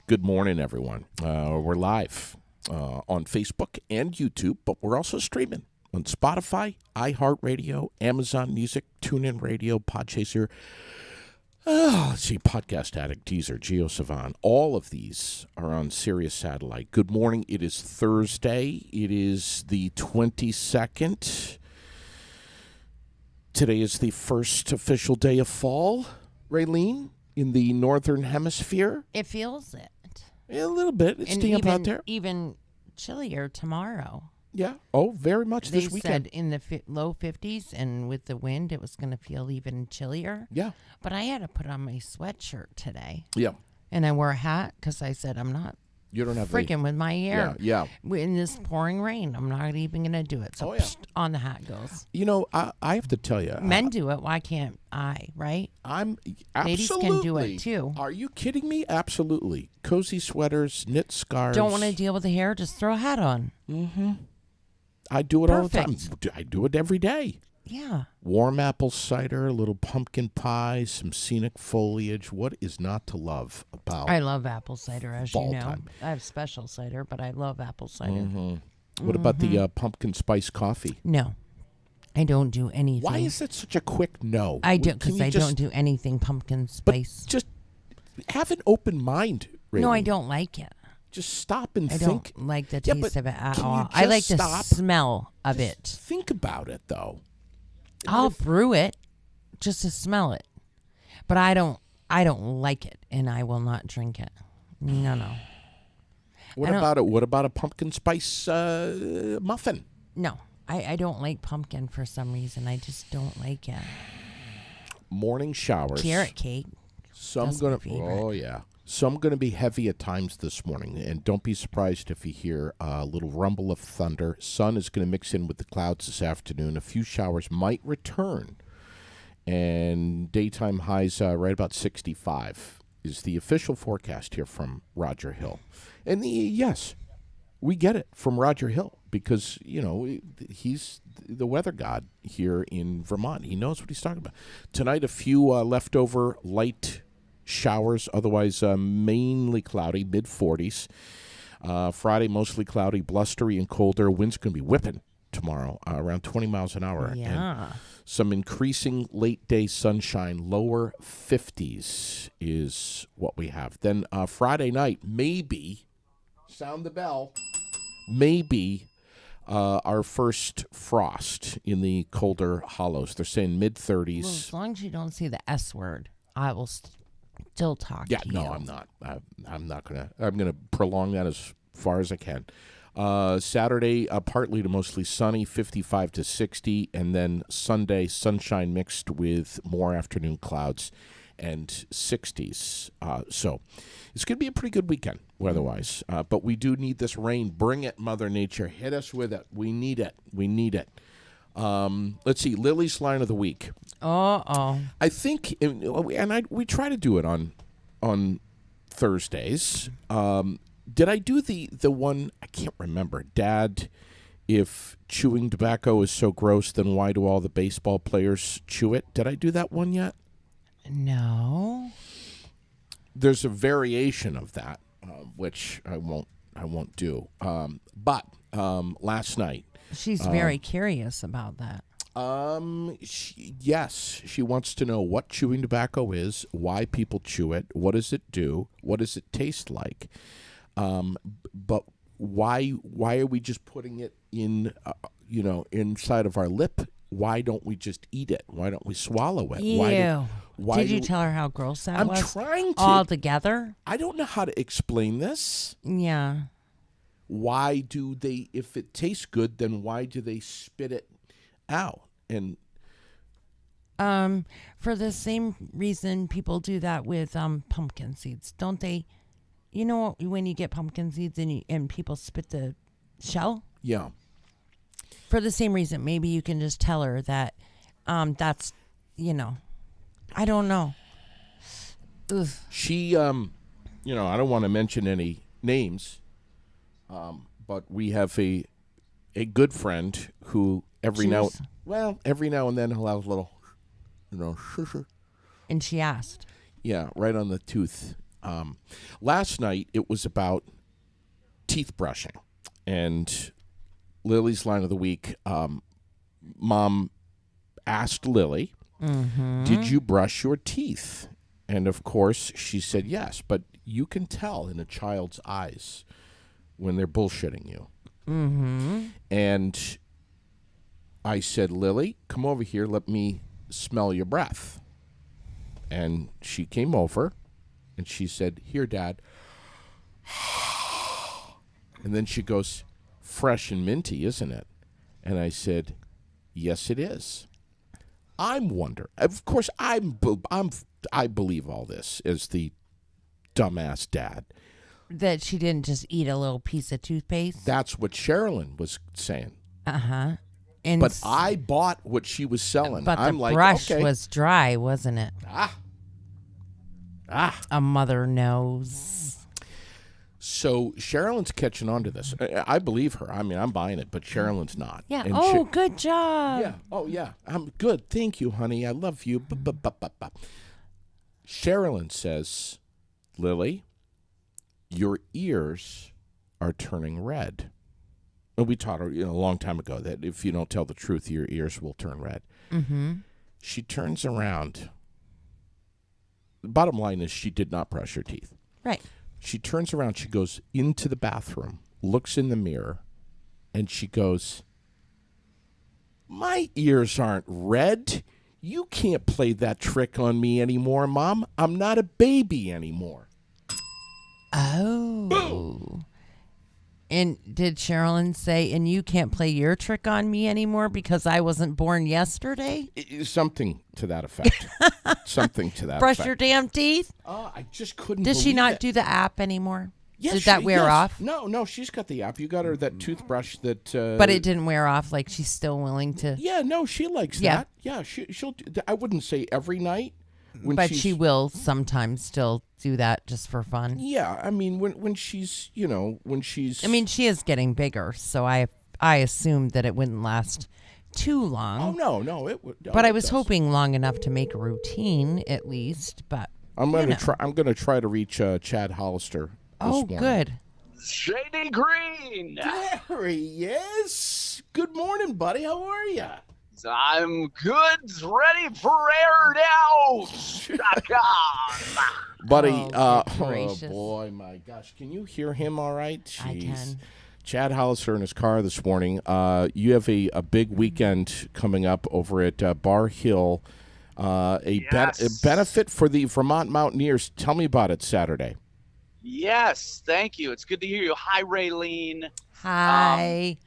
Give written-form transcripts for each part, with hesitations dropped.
Good morning, everyone. We're live on Facebook and YouTube, but we're also streaming on Spotify, iHeartRadio, Amazon Music, TuneIn Radio, Podchaser, Podcast Addict, Deezer, GeoSavan. All of these are on Sirius Satellite. Good morning. It is Thursday. It is the 22nd. Today is the first official day of fall, Raylene, in the Northern Hemisphere. It feels it. Yeah, a little bit. It's damp out there. Even chillier tomorrow. Yeah. Oh, very much this weekend. They said in the low 50s, and with the wind, it was going to feel even chillier. Yeah. But I had to put on my sweatshirt today. Yeah. And I wore a hat because I said I'm not You don't have freaking with my hair. Yeah. In this pouring rain, I'm not even going to do it. So on the hat goes. You know, I have to tell you. Men do it. Why can't I, right? I'm absolutely. Ladies can do it too. Are you kidding me? Absolutely. Cozy sweaters, knit scarves. Don't want to deal with the hair? Just throw a hat on. Mm-hmm. I do it all the time. I do it every day. Yeah. Warm apple cider, a little pumpkin pie, some scenic foliage. What is not to love about I love apple cider, as you know. time. I have special cider, but I love apple cider. Mm-hmm. What about the pumpkin spice coffee? No. I don't do anything. Why is it such a quick no? I don't, because I don't do anything pumpkin spice. Just have an open mind, Raylene. No, I don't like it. Just stop and I think. don't like the taste of it at all. I I like the smell of it. Think about it, though. I'll brew it just to smell it, but I don't like it, and I will not drink it. No. What about a pumpkin spice muffin? No, I don't like pumpkin for some reason. I just don't like it. Morning showers. Carrot cake. That's my favorite. Oh yeah. Some going to be heavy at times this morning, and don't be surprised if you hear a little rumble of thunder. Sun is going to mix in with the clouds this afternoon. A few showers might return, and daytime highs right about 65 is the official forecast here from Roger Hill. And yes, we get it from Roger Hill because, you know, he's the weather god here in Vermont. He knows what he's talking about. Tonight, a few leftover light showers, otherwise mainly cloudy, mid-40s. Friday, mostly cloudy, blustery, and colder. Wind's going to be whipping tomorrow, around 20 miles an hour. Yeah. And some increasing late-day sunshine, lower 50s is what we have. Then Friday night, maybe, sound the bell, maybe our first frost in the colder hollows. They're saying mid-30s. Well, as long as you don't say the S word, I will still talk to you. I'm not. I'm not gonna. I'm gonna prolong that as far as I can. Saturday, partly to mostly sunny, 55 to 60, and then Sunday, sunshine mixed with more afternoon clouds and 60s. So it's gonna be a pretty good weekend weather-wise. But we do need this rain. Bring it, Mother Nature. Hit us with it. We need it. We need it. Let's see, Lily's line of the week. I think, and we try to do it on Thursdays. Did I do the one? I can't remember. Dad, if chewing tobacco is so gross, then why do all the baseball players chew it? Did I do that one yet? No. There's a variation of that, which I won't do. But last night. She's very curious about that. Yes, she wants to know what chewing tobacco is, why people chew it, what does it do, what does it taste like, but why are we just putting it in, inside of our lip? Why don't we just eat it? Why don't we swallow it? Ew. Did you tell her how gross that was? I'm trying to. All together? I don't know how to explain this. Yeah. Why do they, if it tastes good, then why do they spit it out? And for the same reason people do that with pumpkin seeds, don't they? You know when you get pumpkin seeds and people spit the shell? Yeah. For the same reason, maybe you can just tell her that that's, I don't know. Ugh. She, I don't want to mention any names, but we have a good friend who every now and then he'll have a little, And she asked. Yeah, right on the tooth. Last night, it was about teeth brushing. And Lily's line of the week, Mom asked Lily, did you brush your teeth? And, of course, she said yes. But you can tell in a child's eyes when they're bullshitting you. And I said, Lily, come over here. Let me smell your breath. And she came over, and she said, here, Dad. And then she goes, fresh and minty, isn't it? And I said, yes, it is. I'm wondering. Of course, I believe all this as the dumbass dad. That she didn't just eat a little piece of toothpaste? That's what Sherilyn was saying. Uh-huh. But I bought what she was selling. But I'm the like, brush okay. was dry, wasn't it? A mother knows. So Sherilyn's catching on to this. I believe her. I mean, I'm buying it, but Sherilyn's not. Yeah. And good job. Yeah. Oh, yeah. I'm good. Thank you, honey. I love you. Sherilyn says, Lily, your ears are turning red. And we taught her a long time ago that if you don't tell the truth, your ears will turn red. She turns around. The bottom line is she did not brush her teeth. Right. She turns around, she goes into the bathroom, looks in the mirror, and she goes, my ears aren't red. You can't play that trick on me anymore, Mom. I'm not a baby anymore. Oh. Boom. And did Sherilyn say, and you can't play your trick on me anymore because I wasn't born yesterday? Something to that effect. Something to that Brush effect. your damn teeth? I just couldn't Does she not it. do the app anymore? Yes, Did that wear off? No, she's got the app. You got her that toothbrush that... but it didn't wear off, like she's still willing to... Yeah, no, she likes that. Yeah, she'll... I wouldn't say every night. But she will sometimes still do that just for fun. Yeah, I mean, when she's, when she's... I mean, she is getting bigger, so I assumed that it wouldn't last too long. Oh, no, it would. But I was hoping long enough to make a routine, at least, but... I'm going to try to reach Chad Hollister this morning. Good. Shady Green! There he is! Good morning, buddy. How are you? I'm good, ready for aired out. Buddy, oh gracious. boy, my gosh. Can you hear him all right? Jeez. I can. Chad Hollister in his car this morning. You have a big weekend coming up over at Bar Hill. A benefit for the Vermont Mountaineers. Tell me about it Saturday. Yes, thank you. It's good to hear you. Hi, Raylene. Hi.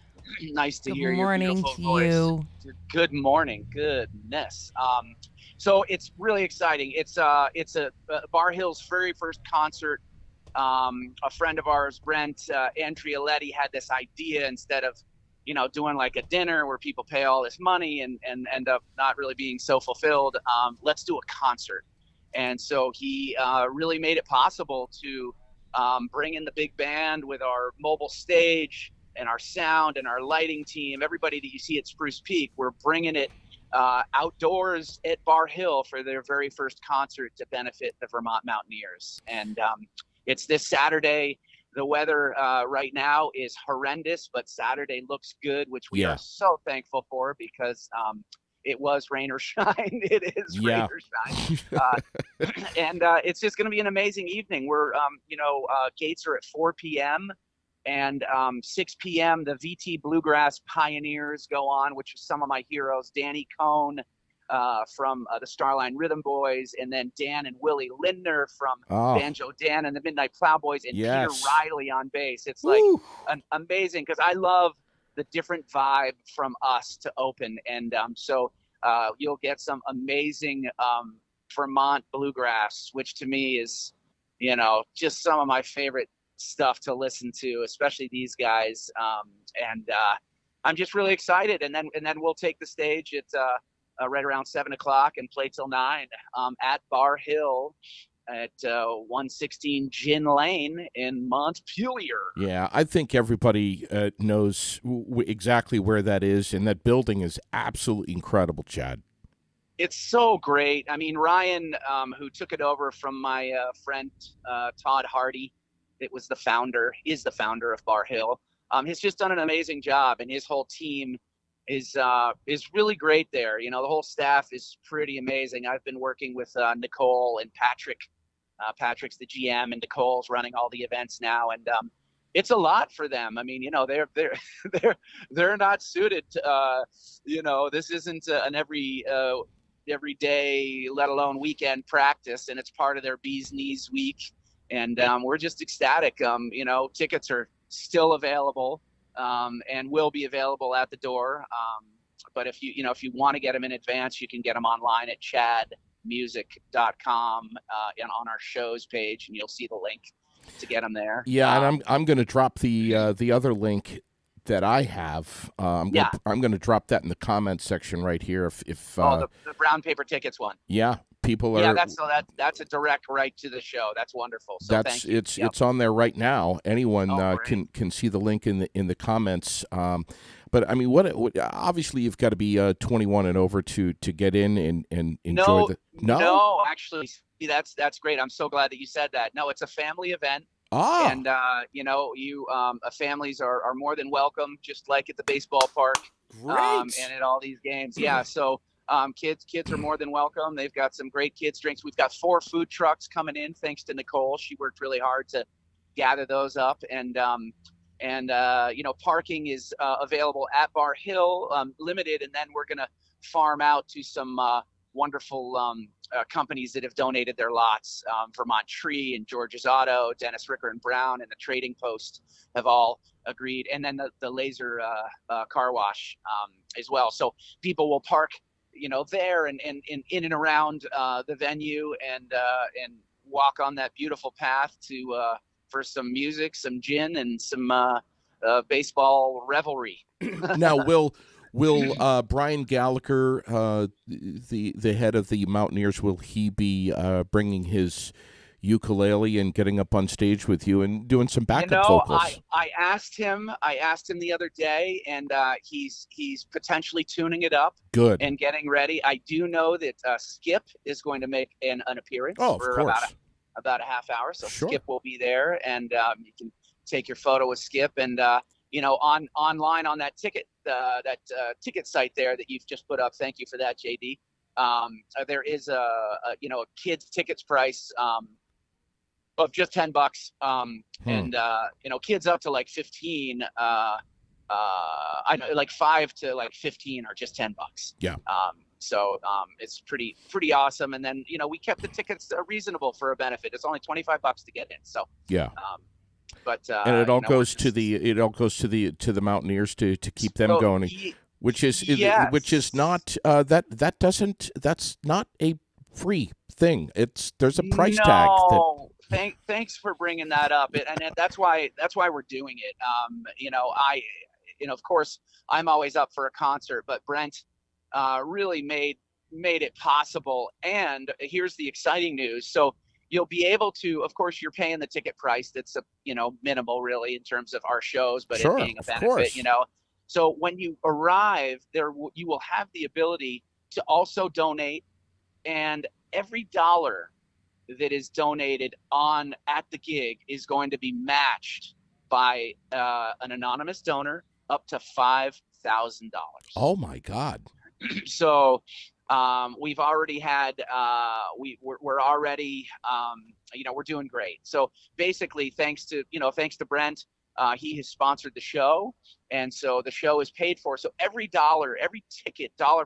Nice to hear Good your morning beautiful to voice. you. Good morning. Goodness. So it's really exciting. It's a Bar Hill's very first concert. A friend of ours, Brent Andrialetti, had this idea instead of, doing like a dinner where people pay all this money and end up not really being so fulfilled. Let's do a concert. And so he really made it possible to bring in the big band with our mobile stage and our sound and our lighting team. Everybody that you see at Spruce Peak, we're bringing it outdoors at Bar Hill for their very first concert to benefit the Vermont Mountaineers. And it's this Saturday. The weather right now is horrendous, but Saturday looks good, which we are so thankful for because it was rain or shine. It is rain or shine. And it's just going to be an amazing evening. We're, gates are at 4 p.m. and 6 p.m. the VT Bluegrass Pioneers go on, which is some of my heroes, Danny Cohn from the Starline Rhythm Boys, and then Dan and Willie Lindner from Banjo Dan and the Midnight Plowboys, and Peter Riley on bass. It's like amazing because I love the different vibe from us to open. And so you'll get some amazing Vermont bluegrass, which to me is, just some of my favorite stuff to listen to, especially these guys. And I'm just really excited. And then we'll take the stage at right around 7:00 and play till 9 at Bar Hill at 116 Gin Lane in Montpelier. Yeah, I think everybody knows exactly where that is, and that building is absolutely incredible, Chad. It's so great. I mean, Ryan, who took it over from my friend Todd Hardy, is the founder of Bar Hill. Has just done an amazing job, and his whole team is really great there. You know, the whole staff is pretty amazing. I've been working with Nicole and Patrick. Patrick's the GM, and Nicole's running all the events now, and it's a lot for them. I mean, you know, they're they're not suited to, you know, this isn't an every day, let alone weekend practice, and it's part of their bee's knees week. And we're just ecstatic. You know, tickets are still available and will be available at the door. But if you want to get them in advance, you can get them online at chadmusic.com and on our shows page, and you'll see the link to get them there. Yeah, and I'm going to drop the other link that I have. I'm going to drop that in the comments section right here. If the brown paper tickets one. Yeah, people are. Yeah, that's a direct right to the show. That's wonderful. So thank you. It's on there right now. Anyone can see the link in the comments. But I mean, what obviously you've got to be 21 and over to get in and enjoy No, actually, that's great. I'm so glad that you said that. No, it's a family event. And you know, families are more than welcome, just like at the baseball park. Great. And at all these games. Yeah. So kids are more than welcome. They've got some great kids drinks. We've got 4 food trucks coming in, thanks to Nicole. She worked really hard to gather those up. And you know, parking is available at Bar Hill, limited, and then we're gonna farm out to some wonderful companies that have donated their lots. Vermont Tree and George's Auto, Dennis Ricker and Brown, and the Trading Post have all agreed, and then the Laser car wash as well. So people will park, you know, there and in and around the venue, and walk on that beautiful path to for some music, some gin, and some baseball revelry. Now, will Brian Gallagher, the head of the Mountaineers, will he be bringing his ukulele and getting up on stage with you and doing some backup vocals? I asked him the other day, and he's potentially tuning it up. Good. And getting ready. I do know that Skip is going to make an appearance for about a half hour. So sure. Skip will be there, and you can take your photo with Skip, and you know, online on that ticket site there that you've just put up. Thank you for that, JD. There is a kids tickets price of just $10. And you know, kids up to like 15. I know, like 5 to like 15 are just $10. Yeah. So it's pretty awesome. And then, you know, we kept the tickets reasonable for a benefit. It's only $25 to get in. So yeah. But and it all goes to the Mountaineers to keep them going, which is not that's not a free thing. There's a price tag. Thanks for bringing that up, and that's why we're doing it. You know, of course, I'm always up for a concert, but Brent really made it possible. And here's the exciting news. So you'll be able to, of course, you're paying the ticket price. That's minimal really in terms of our shows, but sure, it being a benefit, course. you know. So when you arrive there, you will have the ability to also donate, and every dollar that is donated at the gig is going to be matched by an anonymous donor up to $5,000. Oh my God. So we've already had we're already we're doing great. So basically, thanks to Brent, he has sponsored the show, and so the show is paid for. So every dollar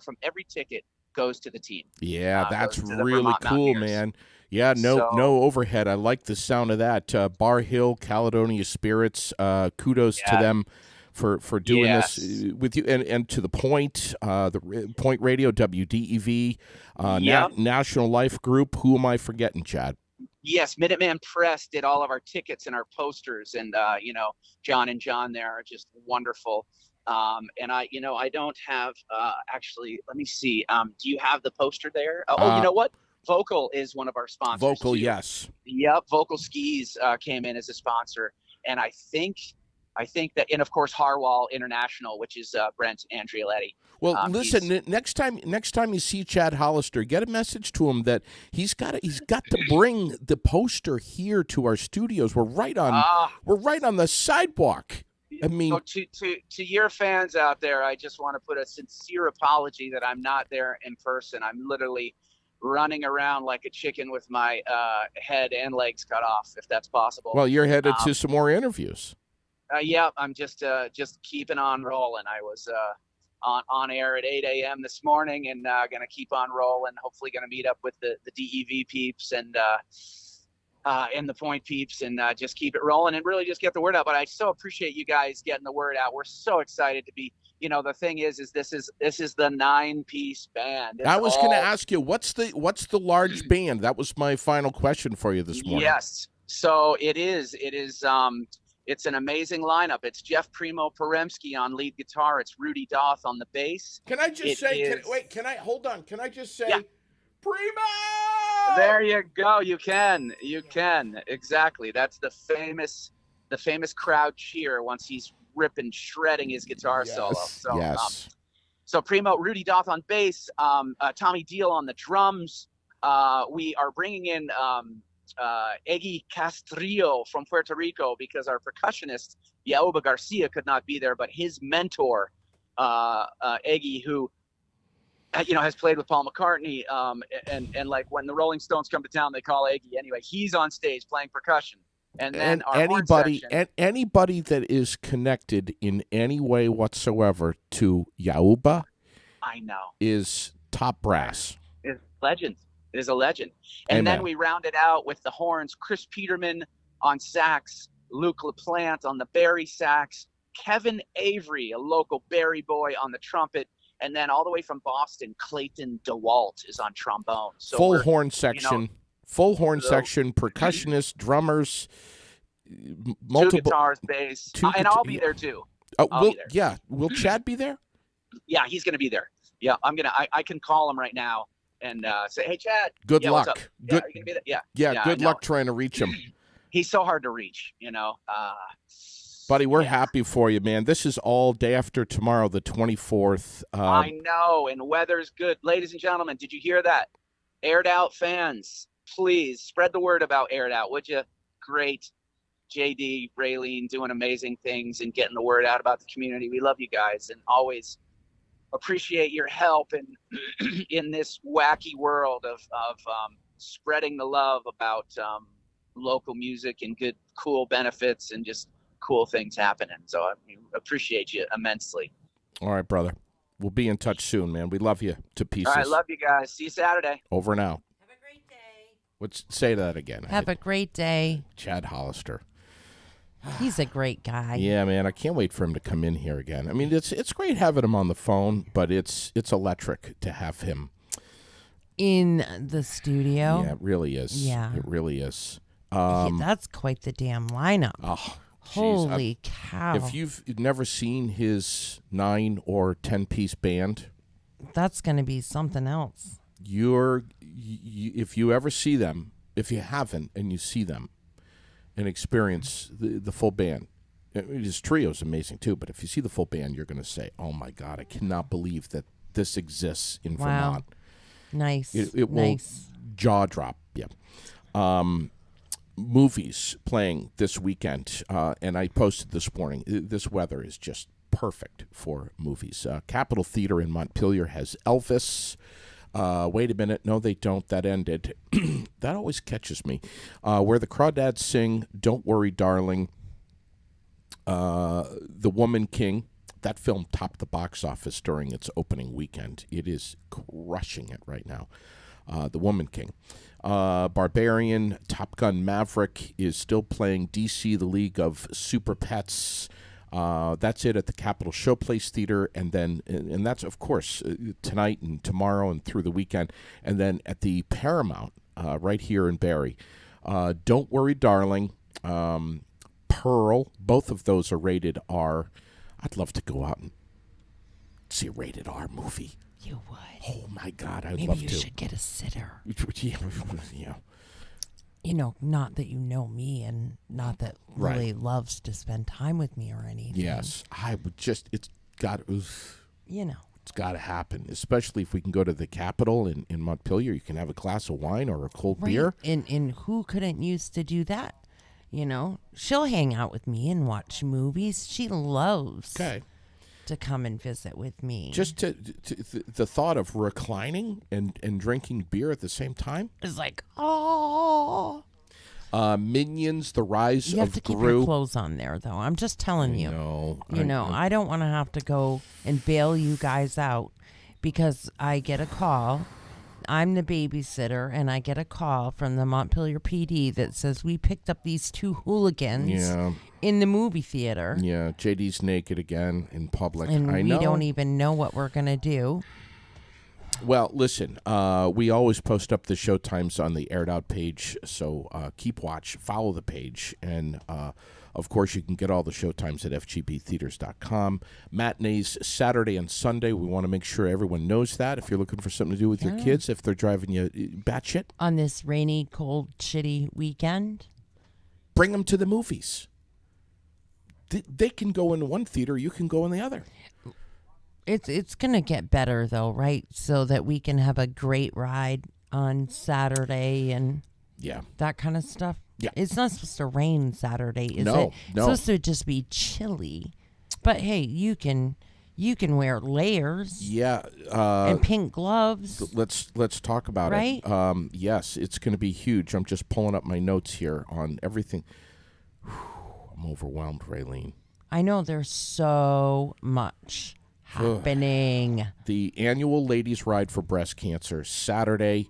from every ticket goes to the team. Yeah, that's really cool, man. Yeah, no overhead. I like the sound of that. Bar Hill, Caledonia Spirits. Kudos to them for doing this with you, and to the Point, the Point Radio, WDEV, National Life Group. Who am I forgetting, Chad? Yes, Minuteman Press did all of our tickets and our posters, and John and John there are just wonderful. And I don't have actually. Let me see. Do you have the poster there? You know what? Vocal is one of our sponsors. Vocal, too. yes. Yep, Vocal Skis came in as a sponsor, and I think I think that, and of course Harwell International, which is Brent Andrioletti. Well, listen. Next time you see Chad Hollister, get a message to him that he's got to bring the poster here to our studios. We're right on the sidewalk. I mean, so to your fans out there, I just want to put a sincere apology that I'm not there in person. I'm literally running around like a chicken with my head and legs cut off, if that's possible. Well, you're headed to some more interviews. Yeah, I'm just keeping on rolling. I was on air at 8 a.m. this morning, and going to keep on rolling. Hopefully going to meet up with the DEV peeps and the Point peeps, and just keep it rolling and really just get the word out. But I so appreciate you guys getting the word out. We're so excited to be. The thing is this is the 9-piece band. I was going to ask you, what's the large band? That was my final question for you this morning. Yes. So it is. It's an amazing lineup. It's Jeff Primo Poremski on lead guitar. It's Rudy Doth on the bass. Can I just hold on. Can I just say, Primo? There you go. You can. Exactly. That's the famous crowd cheer once he's ripping, shredding his guitar solo. So, yes. So Primo, Rudy Doth on bass, Tommy Deal on the drums. We are bringing in Eggy Castrillo from Puerto Rico because our percussionist Yauba Garcia could not be there, but his mentor Eggy, who has played with Paul McCartney, and like when the Rolling Stones come to town, they call Eggy. Anyway, he's on stage playing percussion. And then anybody that is connected in any way whatsoever to Yauba, I know, is top brass. Is legend. It is a legend. And then we rounded out with the horns, Chris Peterman on sax, Luke LaPlante on the Barry sax, Kevin Avery, a local Barry boy, on the trumpet, and then all the way from Boston, Clayton DeWalt is on trombone. So full horn section, percussionist, drummers, multiple 2 guitars, bass, and I'll be there too. Will Chad be there? Yeah, he's going to be there. Yeah, I can call him right now and say, hey, Chad. Good luck. Good. Are you gonna be there? Yeah. Good luck trying to reach him. He's so hard to reach, Buddy, we're happy for you, man. This is all day after tomorrow, the 24th. I know, and weather's good. Ladies and gentlemen, did you hear that? Aired Out fans, please spread the word about Aired Out, would you? Great. JD, Raylene doing amazing things and getting the word out about the community. We love you guys and always appreciate your help in this wacky world of spreading the love about local music and good, cool benefits and just cool things happening. So I appreciate you immensely. All right, brother. We'll be in touch soon, man. We love you to pieces. All right, love you guys. See you Saturday. Over and out. Have a great day. Say that again. Have a great day. Chad Hollister. He's a great guy. Yeah, man. I can't wait for him to come in here again. I mean, it's great having him on the phone, but it's electric to have him in the studio. Yeah, it really is. Yeah. It really is. That's quite the damn lineup. Oh, holy cow. If you've never seen his 9 or 10-piece band, that's going to be something else. If you ever see them, if you haven't and you see them and experience the full band, his trio is amazing too, but if you see the full band, you're going to say, oh my God, I cannot believe that this exists in Vermont. Nice. It will jaw drop. Yeah. Movies playing this weekend, and I posted this morning. This weather is just perfect for movies. Capitol Theater in Montpelier has Elvis. Wait a minute. No, they don't. That ended. That always catches me. Where the Crawdads Sing, Don't Worry, Darling. The Woman King. That film topped the box office during its opening weekend. It is crushing it right now. The Woman King. Barbarian, Top Gun Maverick is still playing. DC, The League of Super Pets. That's it at the Capitol Showplace Theater, and then and that's of course tonight and tomorrow and through the weekend, and then at the Paramount right here in Barrie. Don't Worry, Darling, Pearl. Both of those are rated R. I'd love to go out and see a rated R movie. You would. Oh my God, I'd Maybe love to. Maybe you should get a sitter. Yeah. not that you know me and not that really loves to spend time with me or anything. Yes, I would just. It's got. It's got to happen, especially if we can go to the Capitol in Montpelier. You can have a glass of wine or a cold beer. And who couldn't used to do that? She'll hang out with me and watch movies. She loves to come and visit with me. Just the thought of reclining and drinking beer at the same time is like, oh. Minions: The Rise of Gru. You have to keep your clothes on there, though. I'm just telling you. I don't want to have to go and bail you guys out because I get a call. I'm the babysitter, and I get a call from the Montpelier PD that says we picked up these two hooligans in the movie theater. Yeah, JD's naked again in public. And I we know. don't even know what we're going to do. Well, listen, we always post up the showtimes on the Aired Out page, so keep watch, follow the page, and of course you can get all the showtimes at fgbtheaters.com. Matinees Saturday and Sunday. We want to make sure everyone knows that. If you're looking for something to do with your kids, if they're driving you batshit. On this rainy, cold, shitty weekend. Bring them to the movies. They can go in one theater, you can go in the other. It's going to get better, though, right? So that we can have a great ride on Saturday and that kind of stuff. Yeah. It's not supposed to rain Saturday, is it? No. It's supposed to just be chilly. But, hey, you can wear layers. Yeah. And pink gloves. Let's talk about it. Right? Yes, it's going to be huge. I'm just pulling up my notes here on everything. I'm overwhelmed, Raylene. I know there's so much happening. The annual Ladies Ride for Breast Cancer, Saturday,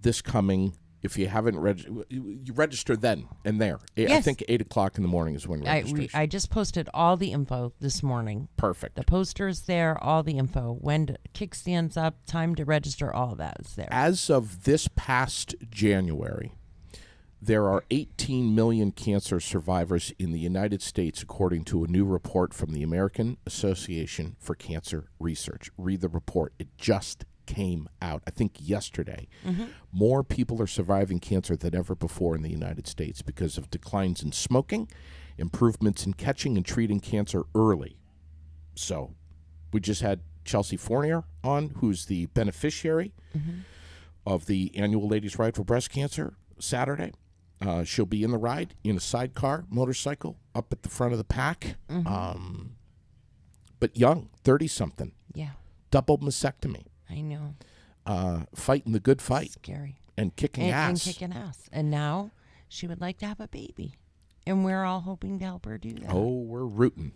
this coming. If you haven't you register then and there. Yes. I think 8 o'clock in the morning is when registration. I just posted all the info this morning. Perfect. The poster's there, all the info. When kickstands up, time to register, all of that is there. As of this past January, there are 18 million cancer survivors in the United States, according to a new report from the American Association for Cancer Research. Read the report. It just came out, I think, yesterday. Mm-hmm. More people are surviving cancer than ever before in the United States because of declines in smoking, improvements in catching and treating cancer early. So we just had Chelsea Fournier on, who's the beneficiary of the annual Ladies Ride for Breast Cancer Saturday. She'll be in the ride in a sidecar motorcycle up at the front of the pack. Mm-hmm. But young, 30-something. Yeah. Double mastectomy. I know. Fighting the good fight. Scary. And kicking ass. And kicking ass. And now she would like to have a baby. And we're all hoping to help her do that. Oh, we're rooting.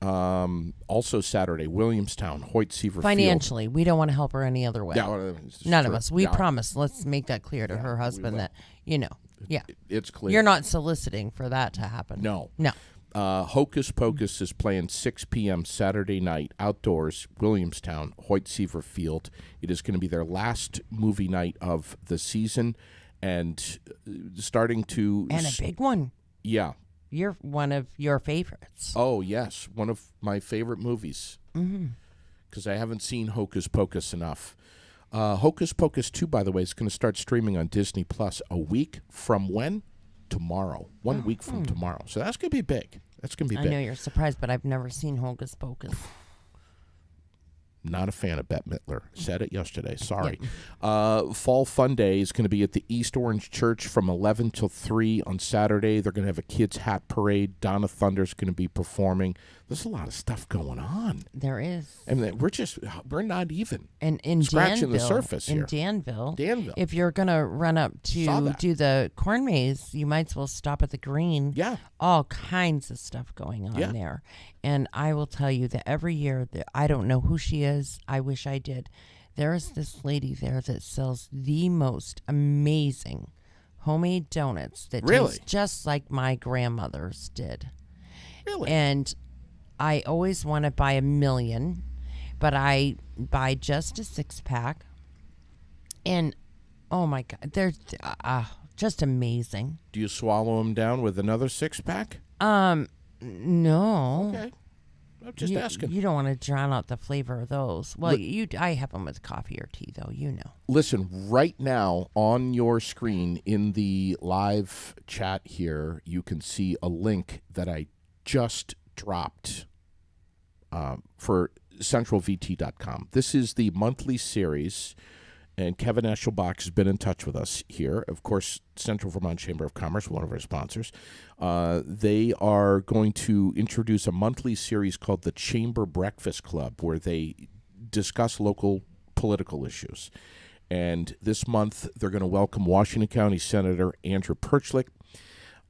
Also Saturday, Williamstown, Hoyt Seaver Financially, we don't want to help her any other way. Yeah, None of us. We promise. Let's make that clear to her husband that, it's clear. You're not soliciting for that to happen. No. No. Hocus Pocus is playing 6 p.m. Saturday night, outdoors, Williamstown, Hoyt Seaver Field. It is going to be their last movie night of the season, and starting to... And a big one. Yeah. You're one of your favorites. Oh, yes. One of my favorite movies. Because I haven't seen Hocus Pocus enough. Hocus Pocus 2, by the way, is going to start streaming on Disney Plus a week from when? Tomorrow. 1 week from tomorrow. So that's going to be big. I know you're surprised, but I've never seen Hocus Pocus. Not a fan of Bette Midler. Said it yesterday. Sorry. Fall Fun Day is going to be at the East Orange Church from 11 till 3 on Saturday. They're going to have a kids' hat parade. Donna Thunder's going to be performing. There's a lot of stuff going on. There is. I mean, we're not even in scratching Danville, the surface here. In Danville, if you're going to run up to do the corn maze, you might as well stop at the green. Yeah. All kinds of stuff going on there. And I will tell you that every year, I don't know who she is. I wish I did. There is this lady there that sells the most amazing homemade donuts that taste just like my grandmother's did. Really? And I always want to buy a million, but I buy just a 6-pack. And, oh, my God, they're just amazing. Do you swallow them down with another 6-pack? No. I'm just asking. You don't want to drown out the flavor of those. Well, I have them with coffee or tea, though, Listen, right now on your screen in the live chat here, you can see a link that I just dropped for centralvt.com. This is the monthly series, and Kevin Eschelbach has been in touch with us here. Of course, Central Vermont Chamber of Commerce, one of our sponsors. They are going to introduce a monthly series called the Chamber Breakfast Club, where they discuss local political issues. And this month, they're going to welcome Washington County Senator Andrew Perchlik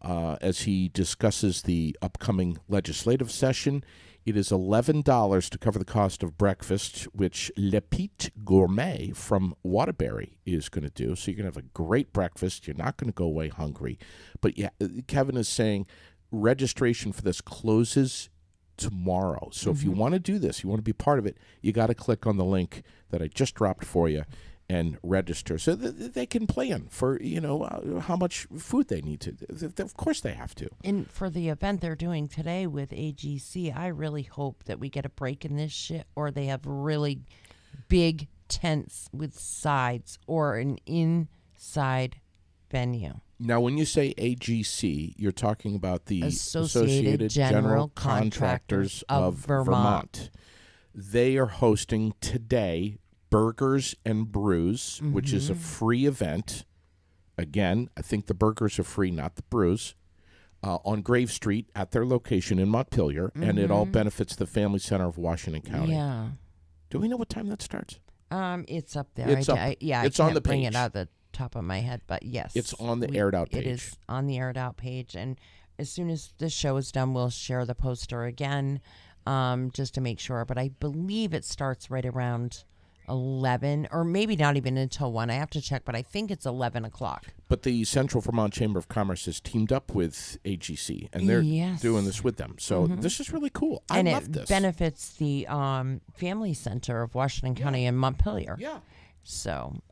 as he discusses the upcoming legislative session. It is $11 to cover the cost of breakfast, which Le Pete Gourmet from Waterbury is going to do. So you're going to have a great breakfast. You're not going to go away hungry. But yeah, Kevin is saying registration for this closes tomorrow. So if you want to do this, you want to be part of it, you got to click on the link that I just dropped for you and register so that they can plan for, how much food they need to. Of course they have to. And for the event they're doing today with AGC, I really hope that we get a break in this shit, or they have really big tents with sides or an inside venue. Now, when you say AGC, you're talking about the Associated General Contractors of Vermont. They are hosting today Burgers and Brews, which is a free event. Again, I think the burgers are free, not the brews, on Grave Street at their location in Montpelier, and it all benefits the Family Center of Washington County. Yeah. Do we know what time that starts? It's up there. It's I it's can't on the bring page. it out the top of my head, but yes. It's on the aired out page. It is on the aired out page, and as soon as this show is done, we'll share the poster again, just to make sure. But I believe it starts right around 11, or maybe not even until 1. I have to check, but I think it's 11 o'clock. But the Central Vermont Chamber of Commerce has teamed up with AGC, and they're doing this with them. So this is really cool. I love this. And it benefits the Family Center of Washington County in Montpelier. Yeah. So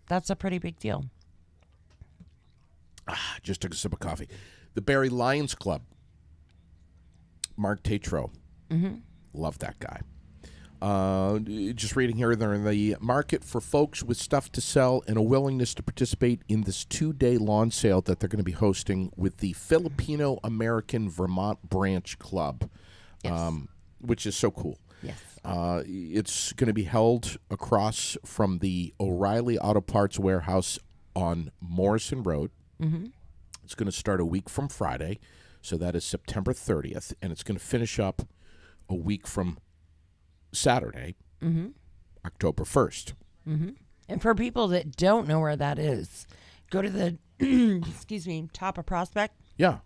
that's a pretty big deal. Just took a sip of coffee. The Barry Lions Club. Mark Tatro. Love that guy. Just reading here, they're in the market for folks with stuff to sell and a willingness to participate in this 2-day lawn sale that they're going to be hosting with the Filipino American Vermont Branch Club, which is so cool. Yes. It's going to be held across from the O'Reilly Auto Parts Warehouse on Morrison Road. It's going to start a week from Friday, so that is September 30th, and it's going to finish up a week from Saturday, October 1st. And for people that don't know where that is, go to the top of Prospect. Yeah.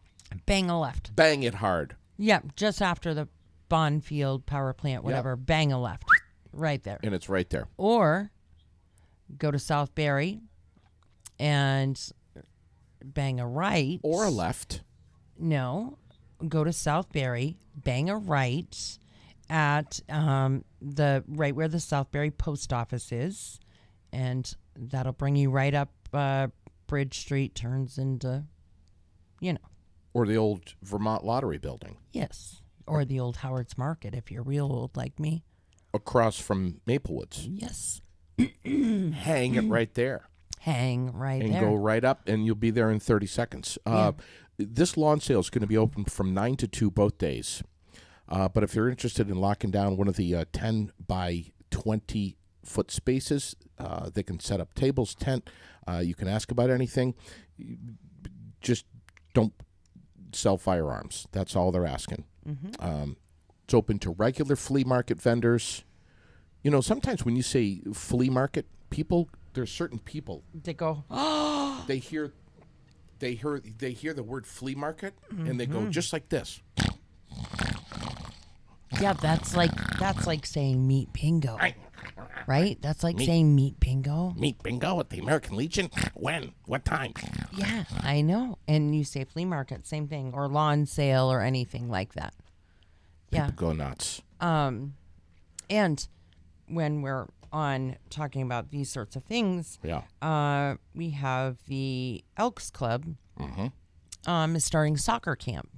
Bang a left. Bang it hard. Yeah, just after the Bond Field power plant, whatever. Bang a left. Right there. And it's right there. Or go to South Barry and bang a right. Or a left. No. Go to South Barry, bang a right at the right where the Southbury post office is, and that'll bring you right up Bridge Street, turns into, or the old Vermont Lottery building. Yes, or the old Howard's Market if you're real old like me. Across from Maplewoods. Yes. Hang it right there. Hang right and there. And go right up, and you'll be there in 30 seconds. This lawn sale is going to be open from 9 to 2 both days. But if you're interested in locking down one of the 10 by 20 foot spaces, they can set up tables, tent. You can ask about anything. Just don't sell firearms. That's all they're asking. It's open to regular flea market vendors. Sometimes when you say flea market, there's certain people they go, they hear the word flea market and they go just like this. Yeah, that's like saying meat bingo, right? That's like saying meat bingo. Meat bingo at the American Legion? When? What time? Yeah, I know. And you say flea market, same thing, or lawn sale or anything like that. People go nuts. And when we're on talking about these sorts of things, we have the Elks Club is starting soccer camp.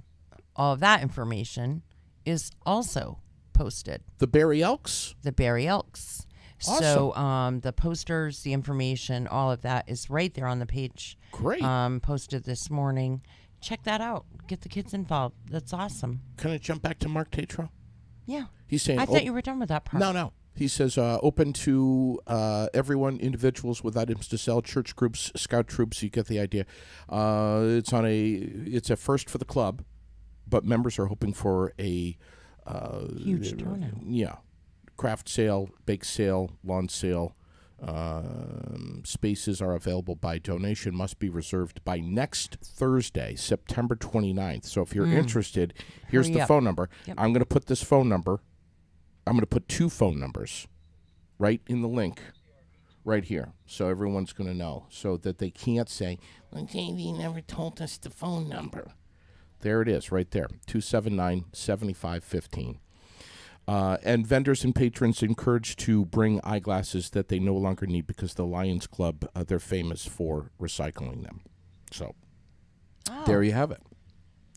All of that information is also posted. The Barry Elks? The Barry Elks. Awesome. So the posters, the information, all of that is right there on the page. Great. Posted this morning. Check that out. Get the kids involved. That's awesome. Can I jump back to Mark Tatro? Yeah. He's saying, I thought you were done with that part. No. He says, open to everyone, individuals with items to sell, church groups, scout troops. You get the idea. It's a first for the club, but members are hoping for a huge turnout. Yeah, craft sale, bake sale, lawn sale. Spaces are available by donation. Must be reserved by next Thursday, September 29th. So if you're interested, here's the phone number. Yep. I'm going to put this phone number. I'm going to put 2 phone numbers right in the link right here, so everyone's going to know, so that they can't say, well, JV never told us the phone number. There it is, right there, 279-7515. And vendors and patrons encouraged to bring eyeglasses that they no longer need because the Lions Club, they're famous for recycling them. So there you have it.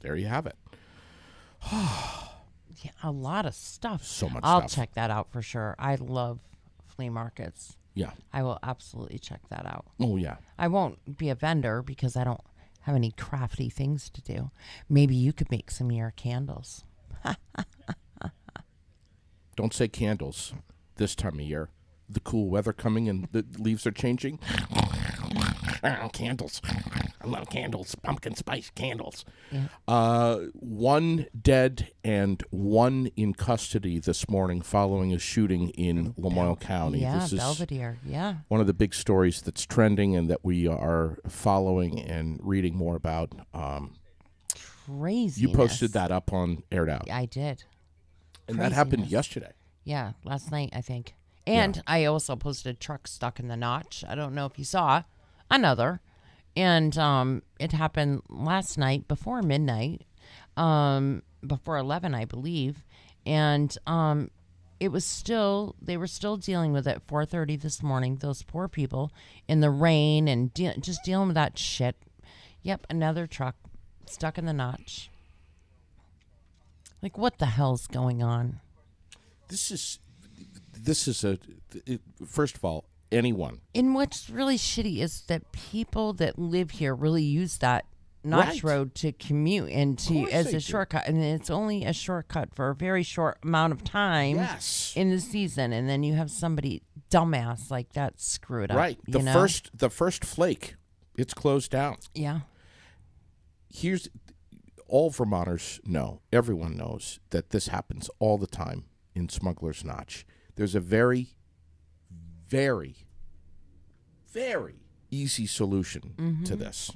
There you have it. Yeah, a lot of stuff. So much I'll stuff. check that out for sure. I love flea markets. Yeah. I will absolutely check that out. Oh, yeah. I won't be a vendor because I don't have any crafty things to do. Maybe you could make some of your candles. Don't say candles this time of year. The cool weather coming and the leaves are changing. Candles. I love candles. Pumpkin spice candles. Yeah. 1 dead and 1 in custody this morning following a shooting in Lamoille County. Yeah, this is Belvedere. Yeah. one of the big stories that's trending and that we are following and reading more about. Crazy. You posted that up on Aired Out. I did. And that happened yesterday. Yeah, last night, I think. And I also posted a truck stuck in the notch. I don't know if you saw another. And it happened last night before midnight, before 11, I believe. And they were still dealing with it at 4:30 this morning, those poor people in the rain and just dealing with that shit. Yep, another truck stuck in the notch. Like, what the hell's going on? First of all, anyone. And what's really shitty is that people that live here really use that notch road to commute and as a shortcut. And it's only a shortcut for a very short amount of time in the season. And then you have somebody dumbass like that screw it up. Right. The first flake, it's closed down. Yeah. All Vermonters know, everyone knows that this happens all the time in Smuggler's Notch. There's a very, very, very easy solution to this.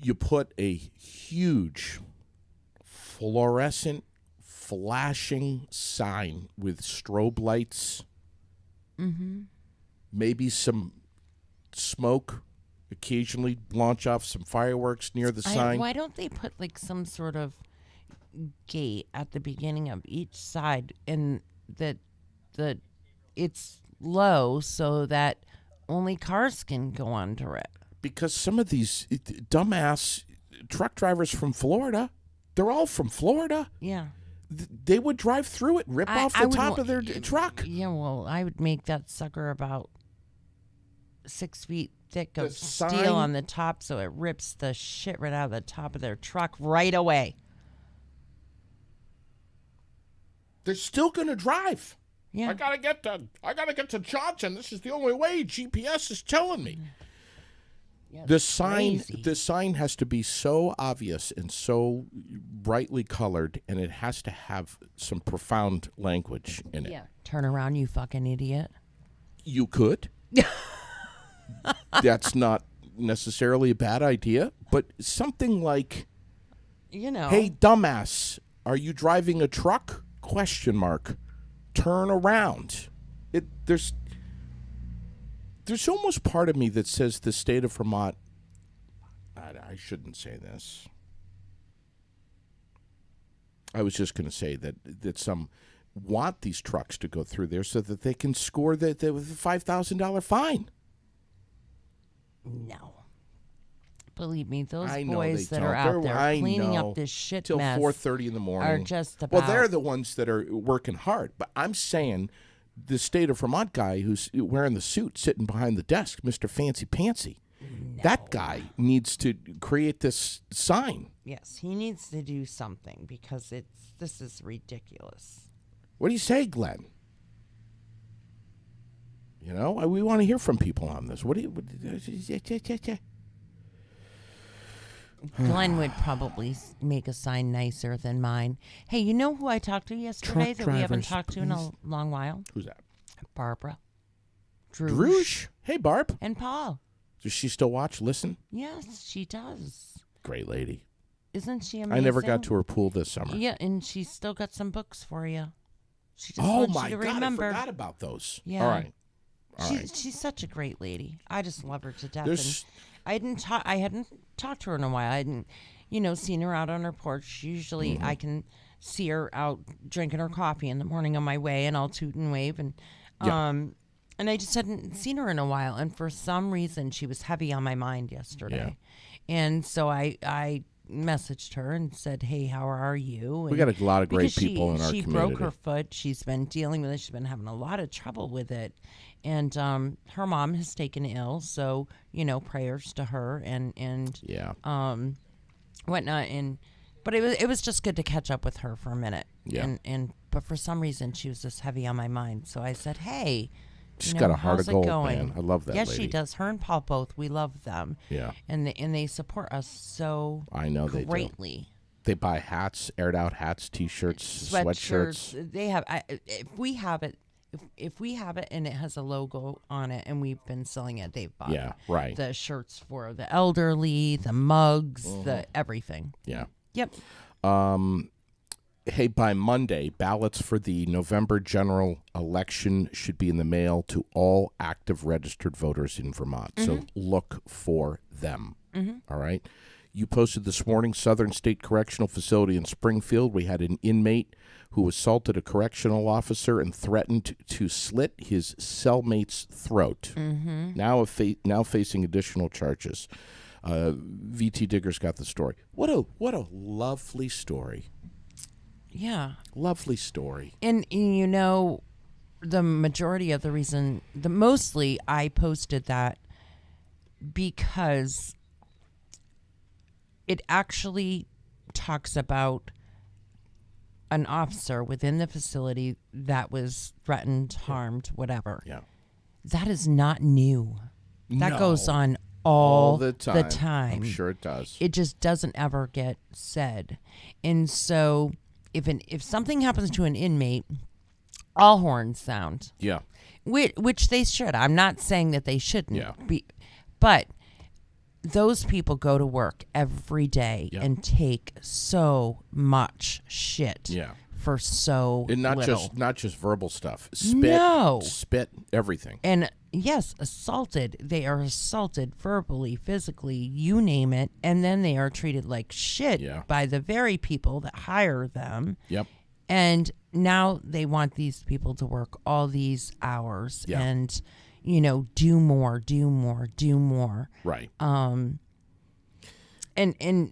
You put a huge fluorescent flashing sign with strobe lights, maybe some smoke, occasionally launch off some fireworks near the sign. Why don't they put like some sort of gate at the beginning of each side and that it's low so that only cars can go under it? Because some of these dumbass truck drivers from Florida, they're all from Florida. Yeah. They would drive through it, rip off the top of their truck. Yeah, well, I would make that sucker about 6 feet thick of steel on the top so it rips the shit right out of the top of their truck right away. They're still gonna drive. Yeah. I gotta get to Johnson. This is the only way. GPS is telling me. Yeah, the sign has to be so obvious and so brightly colored, and it has to have some profound language in it. Yeah. Turn around, you fucking idiot. You could. That's not necessarily a bad idea, but something like, hey, dumbass, are you driving a truck? ? Turn around. There's almost part of me that says the state of Vermont, I shouldn't say this. I was just going to say that some want these trucks to go through there so that they can score the $5,000 fine. No. Believe me, those I know boys they that don't. are out They're- there I cleaning know. up this shit Till mess 4:30 in the morning. are just about. Well, they're the ones that are working hard. But I'm saying the state of Vermont guy who's wearing the suit sitting behind the desk, Mr. Fancy Pantsy, that guy needs to create this sign. Yes, he needs to do something because this is ridiculous. What do you say, Glenn? You know, we want to hear from people on this. What do you... Glenn would probably make a sign nicer than mine. Hey, you know who I talked to yesterday that we haven't talked to in a long while? Who's that? Barbara. Droosh. Hey, Barb. And Paul. Does she still watch, listen? Yes, she does. Great lady. Isn't she amazing? I never got to her pool this summer. Yeah, and she's still got some books for you. She just Oh, wants my you to God. remember. I forgot about those. Yeah. All right. She's such a great lady. I just love her to death. There's- And I hadn't talked to her in a while. I hadn't, seen her out on her porch. Usually I can see her out drinking her coffee in the morning on my way, and I'll toot and wave. And and I just hadn't seen her in a while. And for some reason, she was heavy on my mind yesterday. Yeah. And so I messaged her and said, "Hey, how are you?" And we got a lot of great people in our community. She community. broke her foot. She's been dealing with it. She's been having a lot of trouble with it. And her mom has taken ill, so prayers to her and whatnot. But it was just good to catch up with her for a minute. Yeah. But for some reason she was just heavy on my mind. So I said, "Hey, she's got a heart how's of gold, it going?" man. I love that yes, lady. she does. Her and Paul both. We love them. Yeah. And they support us so I know they do. greatly. They buy hats, aired out hats, T-shirts, sweatshirts. They have. If we have it. If we have it and it has a logo on it and we've been selling it, they've bought right. the shirts for the elderly, the mugs, the everything. Yeah. Yep. Hey, by Monday, ballots for the November general election should be in the mail to all active registered voters in Vermont. So look for them. All right. You posted this morning, Southern State Correctional Facility in Springfield. We had an inmate who assaulted a correctional officer and threatened to slit his cellmate's throat. Now facing additional charges. VT Digger's got the story. What a lovely story. Yeah. Lovely story. And the majority of the reason, mostly I posted that because it actually talks about an officer within the facility that was threatened, harmed, whatever. Yeah. That is not new. That goes on all the time. I'm sure it does. It just doesn't ever get said. And so if something happens to an inmate, all horns sound. Yeah. Which they should. I'm not saying that they shouldn't be. But those people go to work every day and take so much shit for so and not little. not just verbal stuff. Spit, everything. And yes, assaulted. They are assaulted verbally, physically, you name it, and then they are treated like shit by the very people that hire them. Yep. And now they want these people to work all these hours and do more. Right. And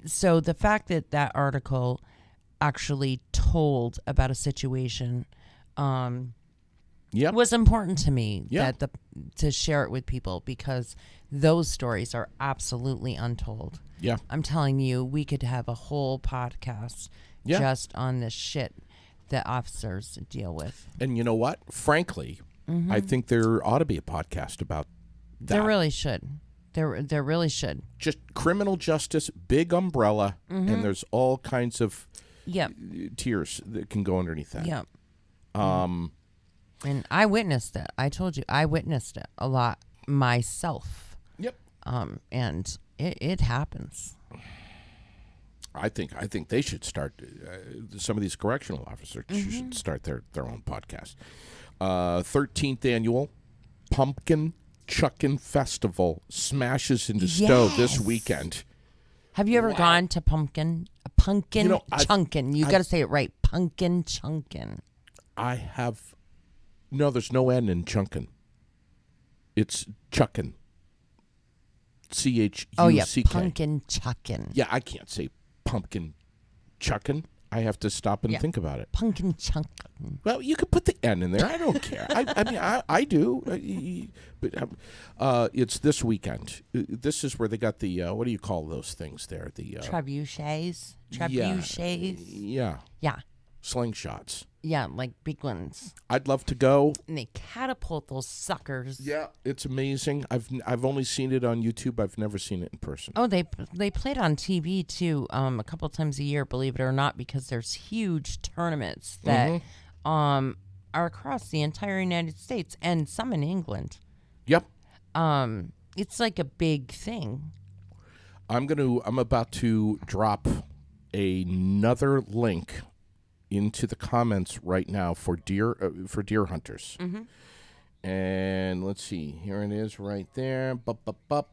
so the fact that article actually told about a situation was important to me to share it with people because those stories are absolutely untold. Yeah. I'm telling you, we could have a whole podcast just on this shit that officers deal with. And you know what? Frankly, I think there ought to be a podcast about that. There really should. There really should. Just criminal justice, big umbrella, and there's all kinds of tiers that can go underneath that. Yep. And I witnessed it. I told you, I witnessed it a lot myself. Yep. And it happens. I think they should start. Some of these correctional officers should start their own podcast. 13th annual Pumpkin Chuckin' Festival smashes into Stowe this weekend. Have you ever gone to Pumpkin Chunkin'? You got to say it right. Pumpkin Chunkin'. I have. No, there's no N in Chunkin'. It's Chuckin'. CHUCK. Oh, yeah, pumpkin chuckin'. Yeah, I can't say pumpkin chuckin'. I have to stop and think about it. Pumpkin chuckin'. Well, you could put the N in there. I don't care. I mean, I do. But it's this weekend. This is where they got the, what do you call those things there? The Trebuchets? Yeah. Yeah. Slingshots. Yeah, like big ones. I'd love to go. And they catapult those suckers. Yeah, it's amazing. I've only seen it on YouTube. I've never seen it in person. Oh, they play it on TV too, a couple times a year, believe it or not, because there's huge tournaments that are across the entire United States and some in England. Yep. It's like a big thing. I'm about to drop another link into the comments right now for deer hunters. And let's see, here it is right there.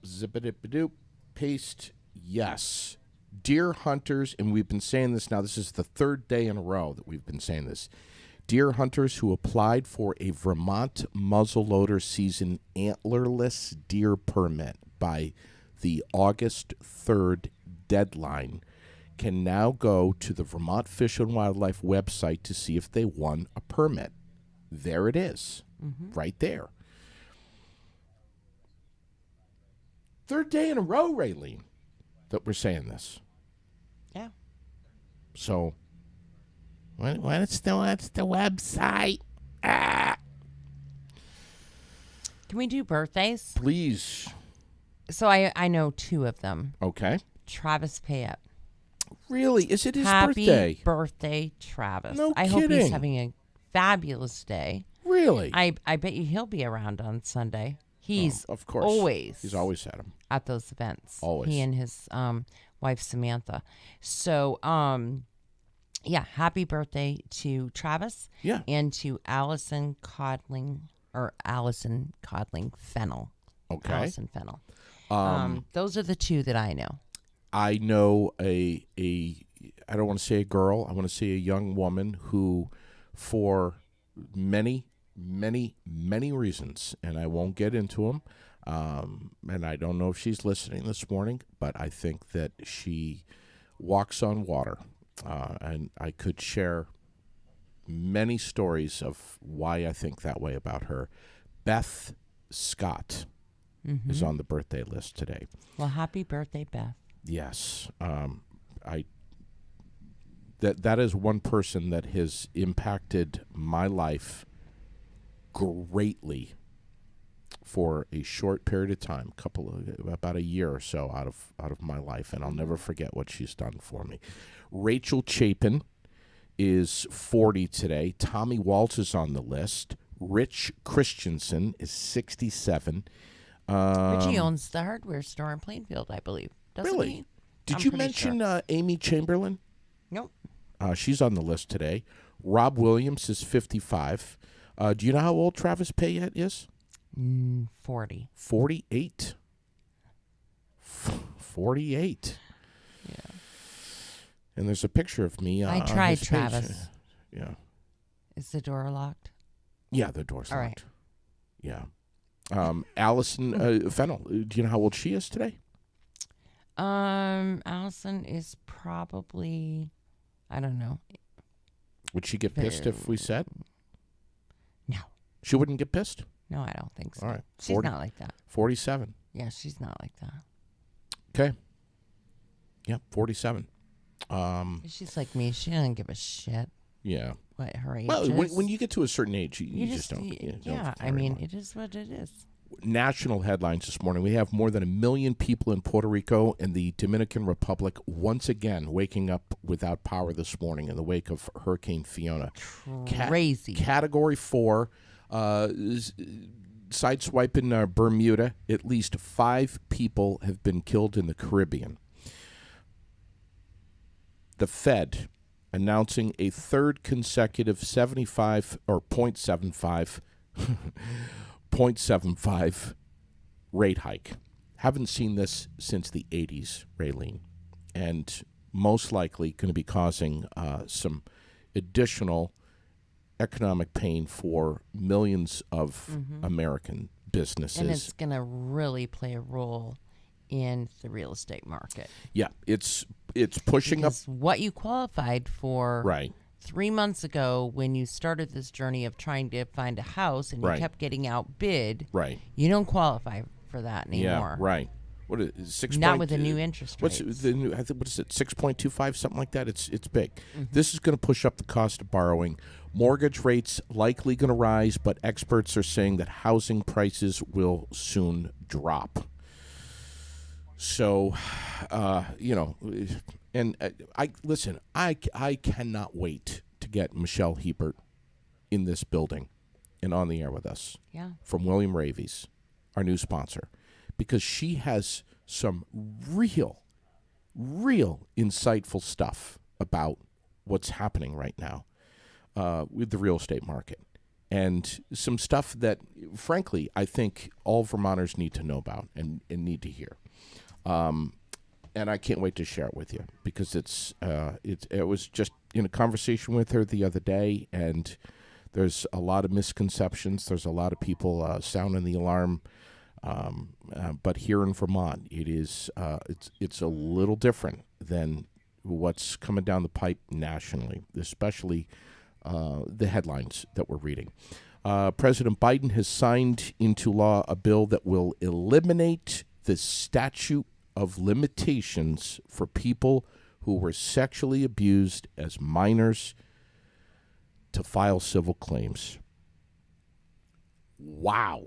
Zip-a-dip-a-doop. Paste. Yes, deer hunters, and we've been saying this now. This is the third day in a row that we've been saying this. Deer hunters who applied for a Vermont muzzleloader season antlerless deer permit by the August 3rd deadline can now go to the Vermont Fish and Wildlife website to see if they won a permit. There it is, right there. Third day in a row, Raylene, that we're saying this. Yeah. So, what's the website? Ah. Can we do birthdays? Please. So I know two of them. Okay. Travis Payette. Really? Is it his Happy birthday? birthday, Travis. No I kidding. hope he's having a fabulous day. Really? I bet you he'll be around on Sunday. He's of course. He's always at him. At those events. Always. He and his wife Samantha. So yeah, happy birthday to Travis. Yeah. And to Allison Codling Fennel. Okay. Allison Fennel. Those are the two that I know. I know I don't want to say a girl, I want to say a young woman who, for many, many, many reasons, and I won't get into them, and I don't know if she's listening this morning, but I think that she walks on water, and I could share many stories of why I think that way about her. Beth Scott is on the birthday list today. Well, happy birthday, Beth. Yes, that is one person that has impacted my life greatly for a short period of time, about a year or so out of my life, and I'll never forget what she's done for me. Rachel Chapin is 40 today. Tommy Waltz is on the list. Rich Christensen is 67. Richie owns the hardware store in Plainfield, I believe. Doesn't Really? he? Did you mention Amy Chamberlain? Nope. She's on the list today. Rob Williams is 55. Do you know how old Travis Payette is? 40. 48. 48. Yeah. And there's a picture of me. I on tried his Travis. page. Yeah. Is the door locked? Yeah, the door's All locked. Yeah. Allison Fennel. Do you know how old she is today? Allison is probably, I don't know. Would she get pissed if we said? No. She wouldn't get pissed? No, I don't think so. All right. She's not like that. 47. Yeah, she's not like that. Okay. Yep, 47. She's like me. She doesn't give a shit Yeah. what her age Well, is. when you get to a certain age, you just don't. Yeah, I mean, it is what it is. National headlines this morning. We have more than 1 million people in Puerto Rico and the Dominican Republic once again waking up without power this morning in the wake of Hurricane Fiona. Crazy. Category 4. Sideswiping Bermuda. At least 5 people have been killed in the Caribbean. The Fed announcing a third consecutive 75 or 0.75 rate hike. Haven't seen this since the 80s, Raylene. And most likely going to be causing some additional economic pain for millions of American businesses. And it's going to really play a role in the real estate market. Yeah, it's pushing because up what you qualified for right 3 months ago when you started this journey of trying to find a house and you Right. kept getting outbid. right. You don't qualify for that anymore. Yeah, right. What is it, 6 Not point- with the new interest What's rates. the new? I think what is it? 6.25, something like that. It's big. Mm-hmm. This is going to push up the cost of borrowing. Mortgage rates likely going to rise, but experts are saying that housing prices will soon drop. So, and I listen. I cannot wait to get Michelle Hebert in this building and on the air with us. Yeah. From William Ravies, our new sponsor, because she has some real insightful stuff about what's happening right now with the real estate market. And some stuff that, frankly, I think all Vermonters need to know about and need to hear. And I can't wait to share it with you because it was just in a conversation with her the other day, and there's a lot of misconceptions. There's a lot of people sounding the alarm. But here in Vermont, it's a little different than what's coming down the pipe nationally, especially the headlines that we're reading. President Biden has signed into law a bill that will eliminate the statute of limitations for people who were sexually abused as minors to file civil claims. Wow.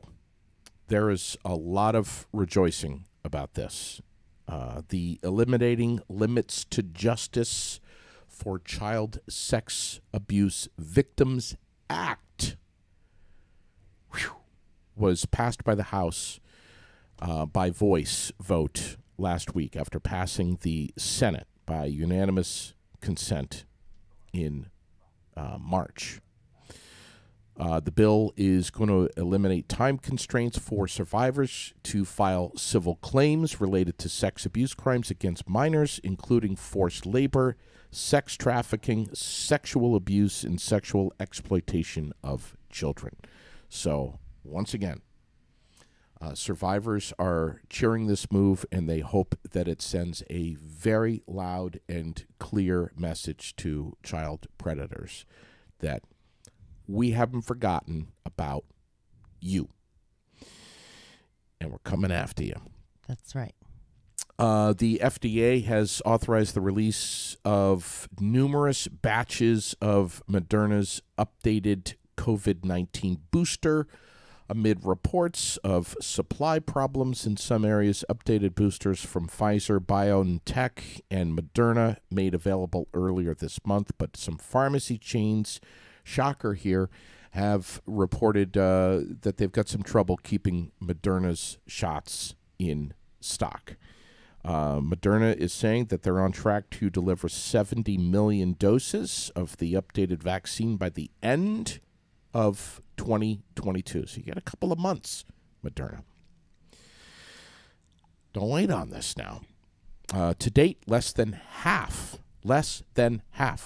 There is a lot of rejoicing about this. The Eliminating Limits to Justice for Child Sex Abuse Victims Act was passed by the House by voice vote last week after passing the Senate by unanimous consent in March. The bill is going to eliminate time constraints for survivors to file civil claims related to sex abuse crimes against minors, including forced labor, sex trafficking, sexual abuse, and sexual exploitation of children. So, once again, survivors are cheering this move, and they hope that it sends a very loud and clear message to child predators that we haven't forgotten about you, and we're coming after you. That's right. The FDA has authorized the release of numerous batches of Moderna's updated COVID-19 booster amid reports of supply problems in some areas. Updated boosters from Pfizer, BioNTech, and Moderna made available earlier this month, but some pharmacy chains, shocker here, have reported that they've got some trouble keeping Moderna's shots in stock. Moderna is saying that they're on track to deliver 70 million doses of the updated vaccine by the end of 2022. So you got a couple of months, Moderna. Don't wait on this now. To date, less than half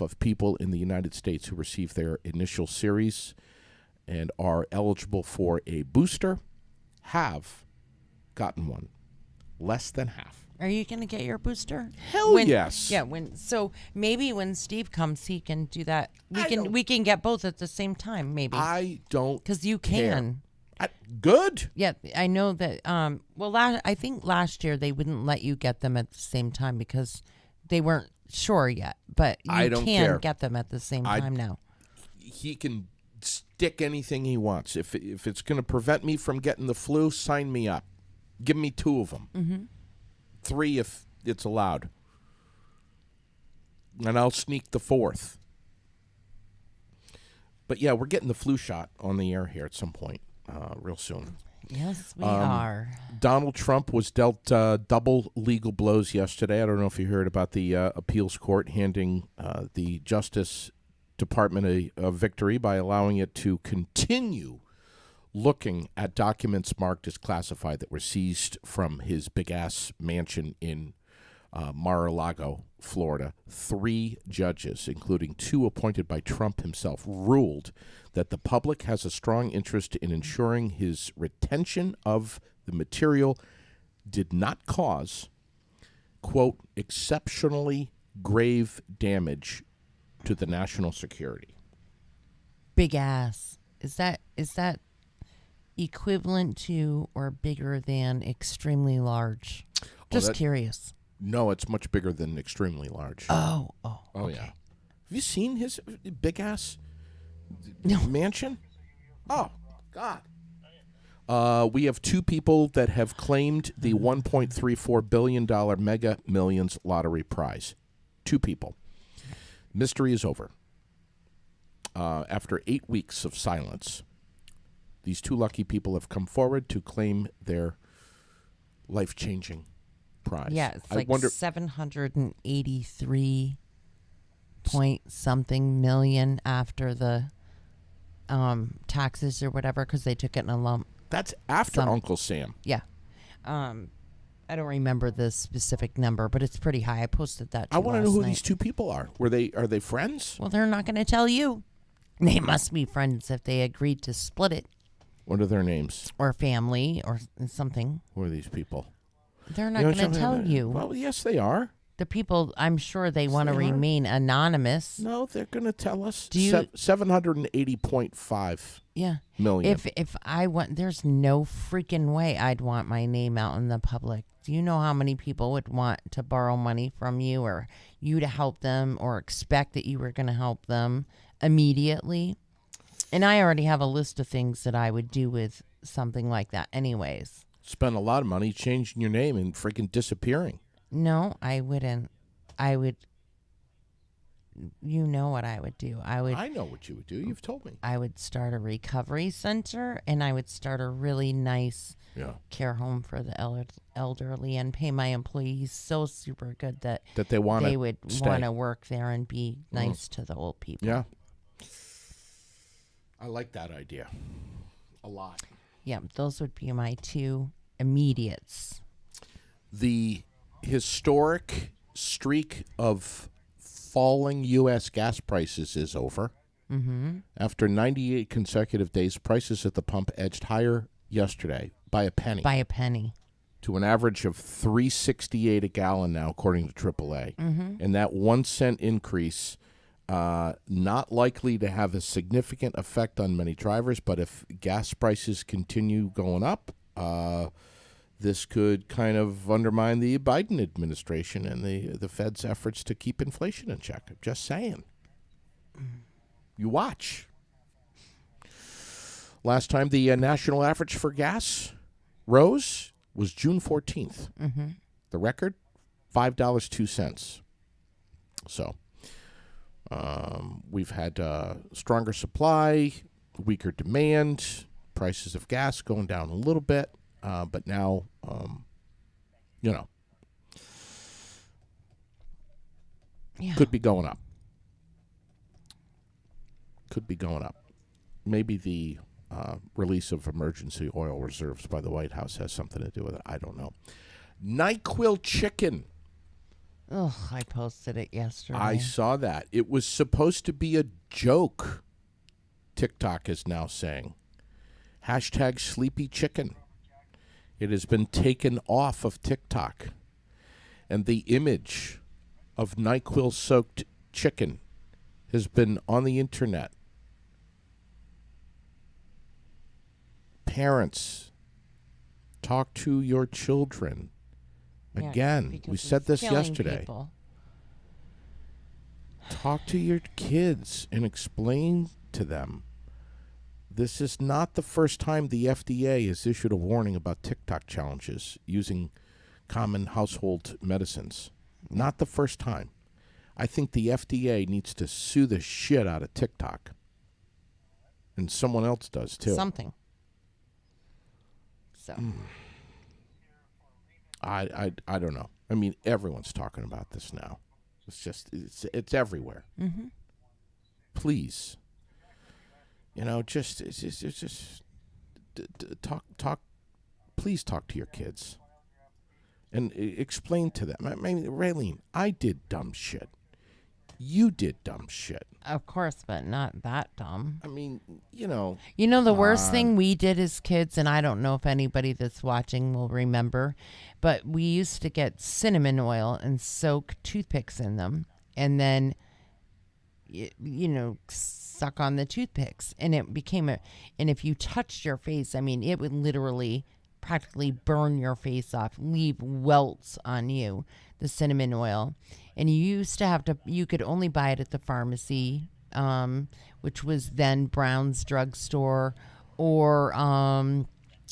of people in the United States who received their initial series and are eligible for a booster have gotten one. Less than half. Are you going to get your booster? Hell yes. Yeah. So maybe when Steve comes, he can do that. We can get both at the same time. Maybe I don't because you care. can. Good. Yeah, I know that. I think last year they wouldn't let you get them at the same time because they weren't sure yet. But you don't can care. get them at the same time now. He can stick anything he wants. If it's going to prevent me from getting the flu, sign me up. Give me 2 of them. Mm-hmm. 3 if it's allowed. And I'll sneak the 4th. But yeah, we're getting the flu shot on the air here at some point, real soon. Yes, we are. Donald Trump was dealt double legal blows yesterday. I don't know if you heard about the appeals court handing the Justice Department a victory by allowing it to continue looking at documents marked as classified that were seized from his big-ass mansion in Mar-a-Lago, Florida. 3 judges, including 2 appointed by Trump himself, ruled that the public has a strong interest in ensuring his retention of the material did not cause, quote, exceptionally grave damage to the national security. Big ass. Is that equivalent to or bigger than extremely large? Just curious. No, it's much bigger than extremely large. Oh, okay. Yeah. Have you seen his big ass mansion? Oh, God. We have two people that have claimed the $1.34 billion Mega Millions lottery prize. Two people. Mystery is over. After 8 weeks of silence, these two lucky people have come forward to claim their life-changing prize. Yeah, it's like 783 point something million after the taxes or whatever, because they took it in a lump. That's after Uncle Sam. Yeah. I don't remember the specific number, but it's pretty high. I posted that. I want to know who these two people are. Are they friends? Well, they're not going to tell you. They must be friends if they agreed to split it. What are their names? Or family or something. Who are these people? They're not going to tell you. Well, yes, they are. The people, I'm sure they want to remain anonymous. No, they're going to tell us. 780.5 million. If I want, there's no freaking way I'd want my name out in the public. Do you know how many people would want to borrow money from you or you to help them or expect that you were going to help them immediately? And I already have a list of things that I would do with something like that anyways. Spend a lot of money changing your name and freaking disappearing. No, I wouldn't. I would. You know what I would do. I know what you would do. You've told me. I would start a recovery center, and I would start a really nice care home for the elderly, and pay my employees so super good that they would want to work there and be nice to the old people. Yeah, I like that idea a lot. Yeah, those would be my two immediates. The historic streak of falling U.S. gas prices is over. Mm-hmm. After 98 consecutive days, prices at the pump edged higher yesterday by a penny. To an average of $3.68 a gallon now, according to AAA. Mm-hmm. And that 1 cent increase, not likely to have a significant effect on many drivers, but if gas prices continue going up, this could kind of undermine the Biden administration and the Fed's efforts to keep inflation in check. I'm just saying. You watch. Last time the national average for gas rose was June 14th. Mm-hmm. The record, $5.02. So we've had stronger supply, weaker demand, prices of gas going down a little bit. But now, could be going up. Maybe the release of emergency oil reserves by the White House has something to do with it. I don't know. NyQuil chicken. Oh, I posted it yesterday. I saw that. It was supposed to be a joke, TikTok is now saying. Hashtag sleepy chicken. It has been taken off of TikTok. And the image of NyQuil-soaked chicken has been on the internet. Parents, talk to your children. Again, we said this yesterday. People. Talk to your kids and explain to them. This is not the first time the FDA has issued a warning about TikTok challenges using common household medicines. Not the first time. I think the FDA needs to sue the shit out of TikTok. And someone else does, too. Something. So. I don't know. I mean, everyone's talking about this now. It's everywhere. Mm-hmm. Please. Talk. Please talk to your kids, and explain to them. I mean, Raylene, I did dumb shit. You did dumb shit. Of course, but not that dumb. I mean, you know. You know, the worst thing we did as kids, and I don't know if anybody that's watching will remember, but we used to get cinnamon oil and soak toothpicks in them and then, suck on the toothpicks. And it became and if you touched your face, I mean, it would literally practically burn your face off, leave welts on you, the cinnamon oil. And you could only buy it at the pharmacy, which was then Brown's drugstore, or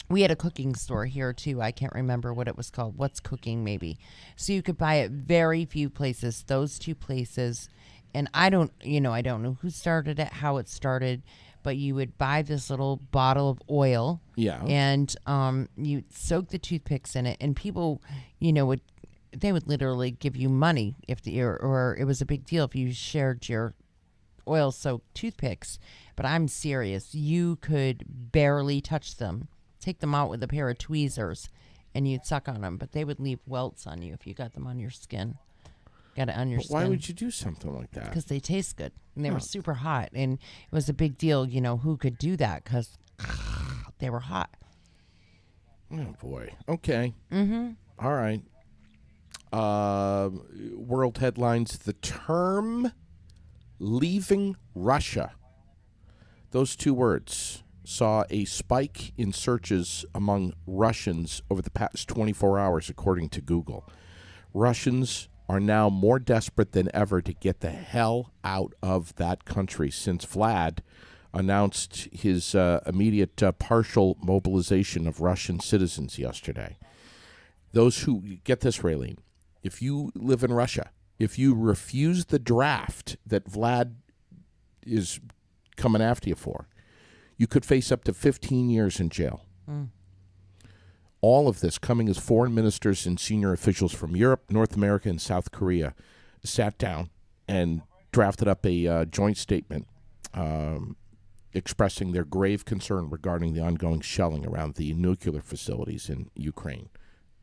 we had a cooking store here too. I can't remember what it was called. What's Cooking, maybe. So you could buy it very few places, those two places. And I don't know who started it, how it started, but you would buy this little bottle of oil. Yeah. And you soak the toothpicks in it, and people, they would literally give you money or it was a big deal if you shared your oil-soaked toothpicks. But I'm serious. You could barely touch them. Take them out with a pair of tweezers, and you'd suck on them. But they would leave welts on you if you got them on your skin. Got it on your skin. Why would you do something like that? Because they taste good. And they were super hot. And it was a big deal, who could do that, because they were hot. Oh, boy. Okay. Mm-hmm. All right. World headlines. The term leaving Russia. Those two words saw a spike in searches among Russians over the past 24 hours, according to Google. Russians are now more desperate than ever to get the hell out of that country since Vlad announced his immediate partial mobilization of Russian citizens yesterday. Those who, get this, Raylene, if you live in Russia, if you refuse the draft that Vlad is coming after you for, you could face up to 15 years in jail. All of this coming as foreign ministers and senior officials from Europe, North America, and South Korea sat down and drafted up a joint statement expressing their grave concern regarding the ongoing shelling around the nuclear facilities in Ukraine,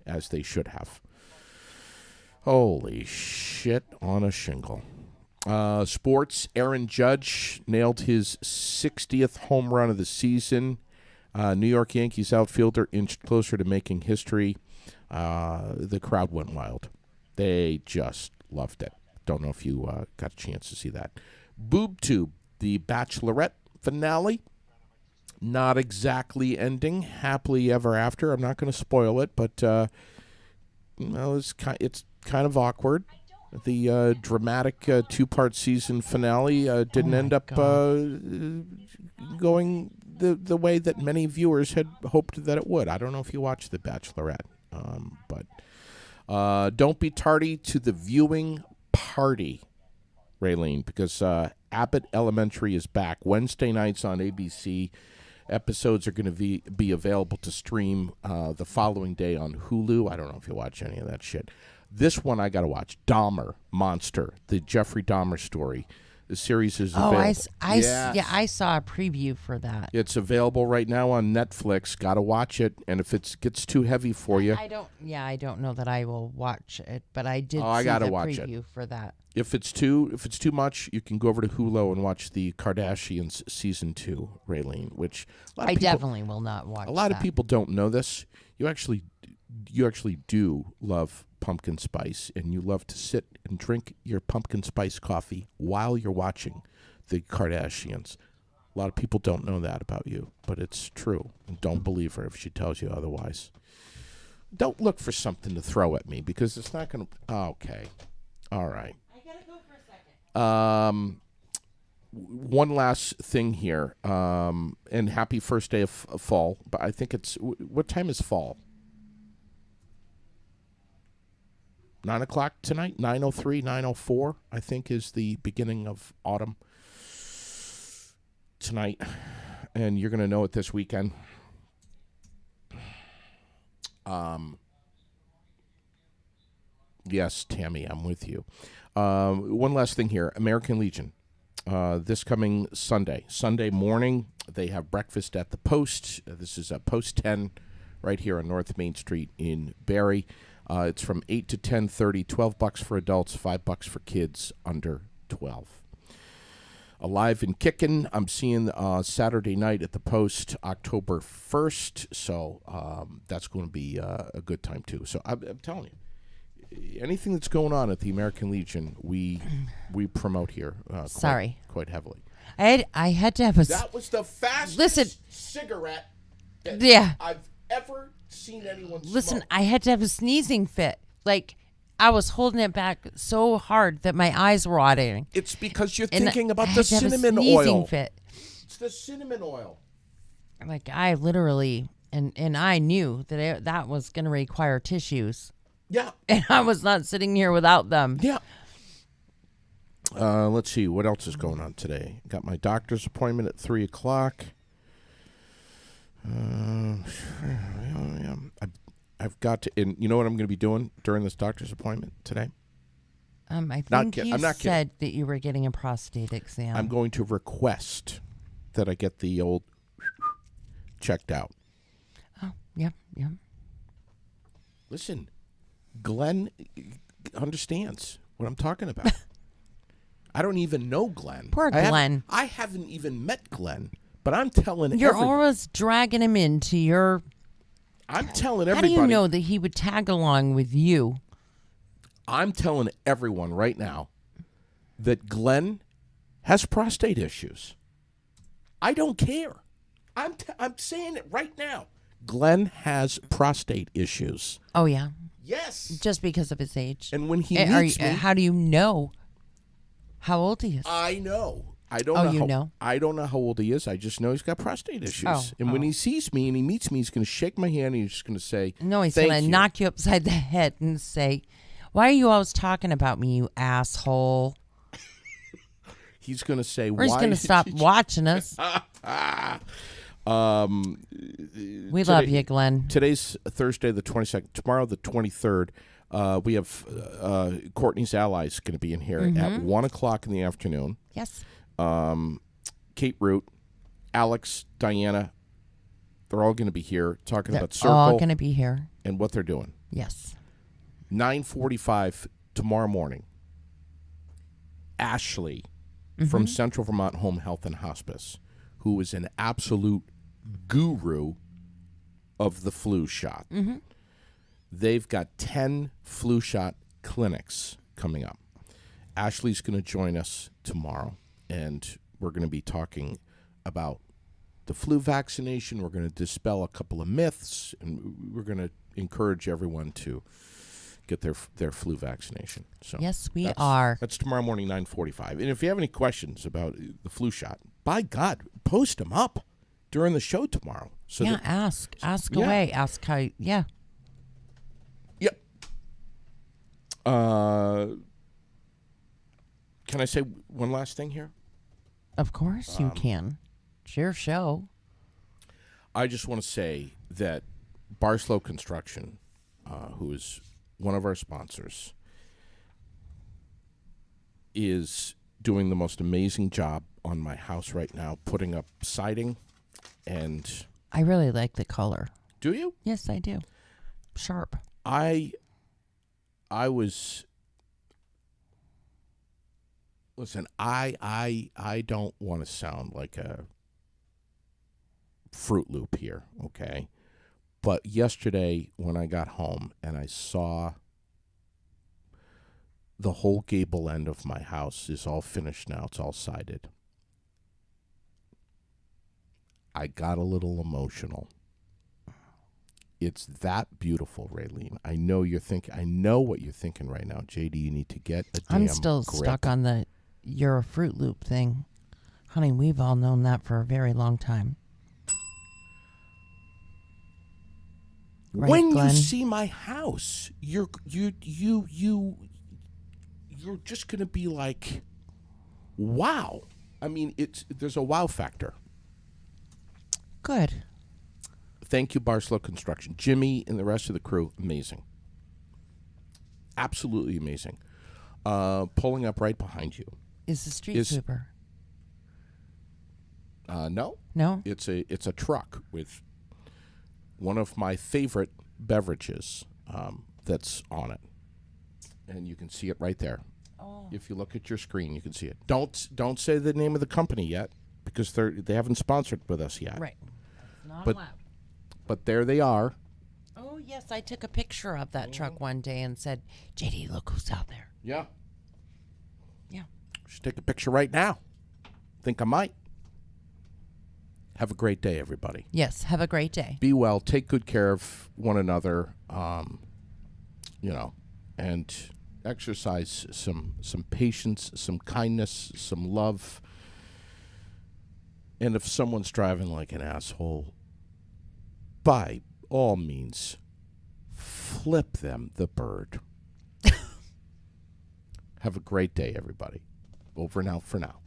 as they should have. Holy shit on a shingle. Sports, Aaron Judge nailed his 60th home run of the season. New York Yankees outfielder inched closer to making history. The crowd went wild. They just loved it. Don't know if you got a chance to see that. BoobTube, the Bachelorette finale. Not exactly ending happily ever after. I'm not going to spoil it, but it's kind of awkward. The dramatic two-part season finale didn't end up going the way that many viewers had hoped that it would. I don't know if you watched The Bachelorette, but don't be tardy to the viewing party, Raylene, because Abbott Elementary is back Wednesday nights on ABC. Episodes are going to be available to stream the following day on Hulu. I don't know if you watch any of that shit. This one I got to watch. Dahmer, Monster, the Jeffrey Dahmer story. The series is available. I saw a preview for that. It's available right now on Netflix. Got to watch it. And if it gets too heavy for you, I don't know that I will watch it, but I did. I see gotta the watch preview for that. If it's too much, you can go over to Hulu and watch the Kardashians season 2, Raylene. Which I definitely will not watch. A lot of people don't know this. You actually do love pumpkin spice, and you love to sit and drink your pumpkin spice coffee while you're watching the Kardashians. A lot of people don't know that about you, but it's true. And don't believe her if she tells you otherwise. Don't look for something to throw at me, because it's not going to... Okay. All right. I got to go for a second. One last thing here, and happy first day of fall, but I think it's... What time is fall? 9 o'clock tonight, 9:03, 9:04, I think, is the beginning of autumn tonight. And you're going to know it this weekend. Yes, Tammy, I'm with you. One last thing here. American Legion. This coming Sunday morning, they have breakfast at the Post. This is Post 10 right here on North Main Street in Barrie. It's from 8 to 10:30, $12 for adults, $5 for kids under 12. Alive and Kickin', I'm seeing Saturday night at the Post, October 1st. So that's going to be a good time, too. So I'm telling you, anything that's going on at the American Legion, we promote here quite heavily. I had to have a... That was the fastest cigarette I've ever seen anyone Listen, smoke. I had to have a sneezing fit. Like, I was holding it back so hard that my eyes were watering. It's because you're thinking about the cinnamon oil. Fit. It's the cinnamon oil. Like, I literally, and I knew that that was going to require tissues. Yeah. And I was not sitting here without them. Yeah. Let's see. What else is going on today? Got my doctor's appointment at 3 o'clock. I've got to, and you know what I'm going to be doing during this doctor's appointment today? I think you said that you were getting a prostate exam. I'm going to request that I get the old checked out. Oh, yeah. Listen, Glenn understands what I'm talking about. I don't even know Glenn. Poor Glenn. I haven't even met Glenn, but I'm telling You're always dragging him into your... I'm telling everybody. How do you know that he would tag along with you? I'm telling everyone right now that Glenn has prostate issues. I don't care. I'm saying it right now. Glenn has prostate issues. Oh, yeah? Yes. Just because of his age. And when he meets me... How do you know how old he is? I know. I don't know. I don't know how old he is. I just know he's got prostate issues. And when he sees me and he meets me, he's going to shake my hand and he's just going to say, no, he's going to knock you upside the head and say, why are you always talking about me, you asshole? He's going to say, or he's going to stop watching us. We love you, Glenn. Today's Thursday, the 22nd. Tomorrow, the 23rd. We have Courtney's Allies going to be in here at 1 o'clock in the afternoon. Yes. Kate Root, Alex, Diana, they're all going to be here talking about Circle. All going to be here. And what they're doing. Yes. 9:45 tomorrow morning. Ashley from Central Vermont Home Health and Hospice, who is an absolute guru of the flu shot. They've got 10 flu shot clinics coming up. Ashley's going to join us tomorrow, and we're going to be talking about the flu vaccination. We're going to dispel a couple of myths, and we're going to encourage everyone to get their flu vaccination. So yes, we are. That's tomorrow morning, 9:45. And if you have any questions about the flu shot, by God, post them up during the show tomorrow. So ask away. Ask how. Yeah. Yep. Can I say one last thing here? Of course you can. It's your show. I just want to say that Barslow Construction, who is one of our sponsors, is doing the most amazing job on my house right now, putting up siding, and... I really like the color. Do you? Yes, I do. Sharp. I was... Listen, I don't want to sound like a Fruit Loop here, okay? But yesterday when I got home and I saw the whole gable end of my house is all finished now, it's all sided, I got a little emotional. It's that beautiful, Raylene. I know what you're thinking right now. JD, you need to get a damn I'm still grip. Stuck on the you're a Fruit Loop thing. Honey, we've all known that for a very long time. Right, when Glenn? you see my house, you're just going to be like, wow. I mean, there's a wow factor. Good. Thank you, Barslow Construction. Jimmy and the rest of the crew, amazing. Absolutely amazing. Pulling up right behind you. Is the street sweeper? No. No? It's a truck with one of my favorite beverages that's on it. And you can see it right there. Oh. If you look at your screen, you can see it. Don't say the name of the company yet because they haven't sponsored with us yet. Right. That's not But- allowed. But there they are. Oh, yes. I took a picture of that truck one day and said, JD, look who's out there. Yeah. Yeah. Should take a picture right now. Think I might. Have a great day, everybody. Yes. Have a great day. Be well. Take good care of one another. And exercise some patience, some kindness, some love. And if someone's driving like an asshole, by all means, flip them the bird. Have a great day, everybody. Over now for now.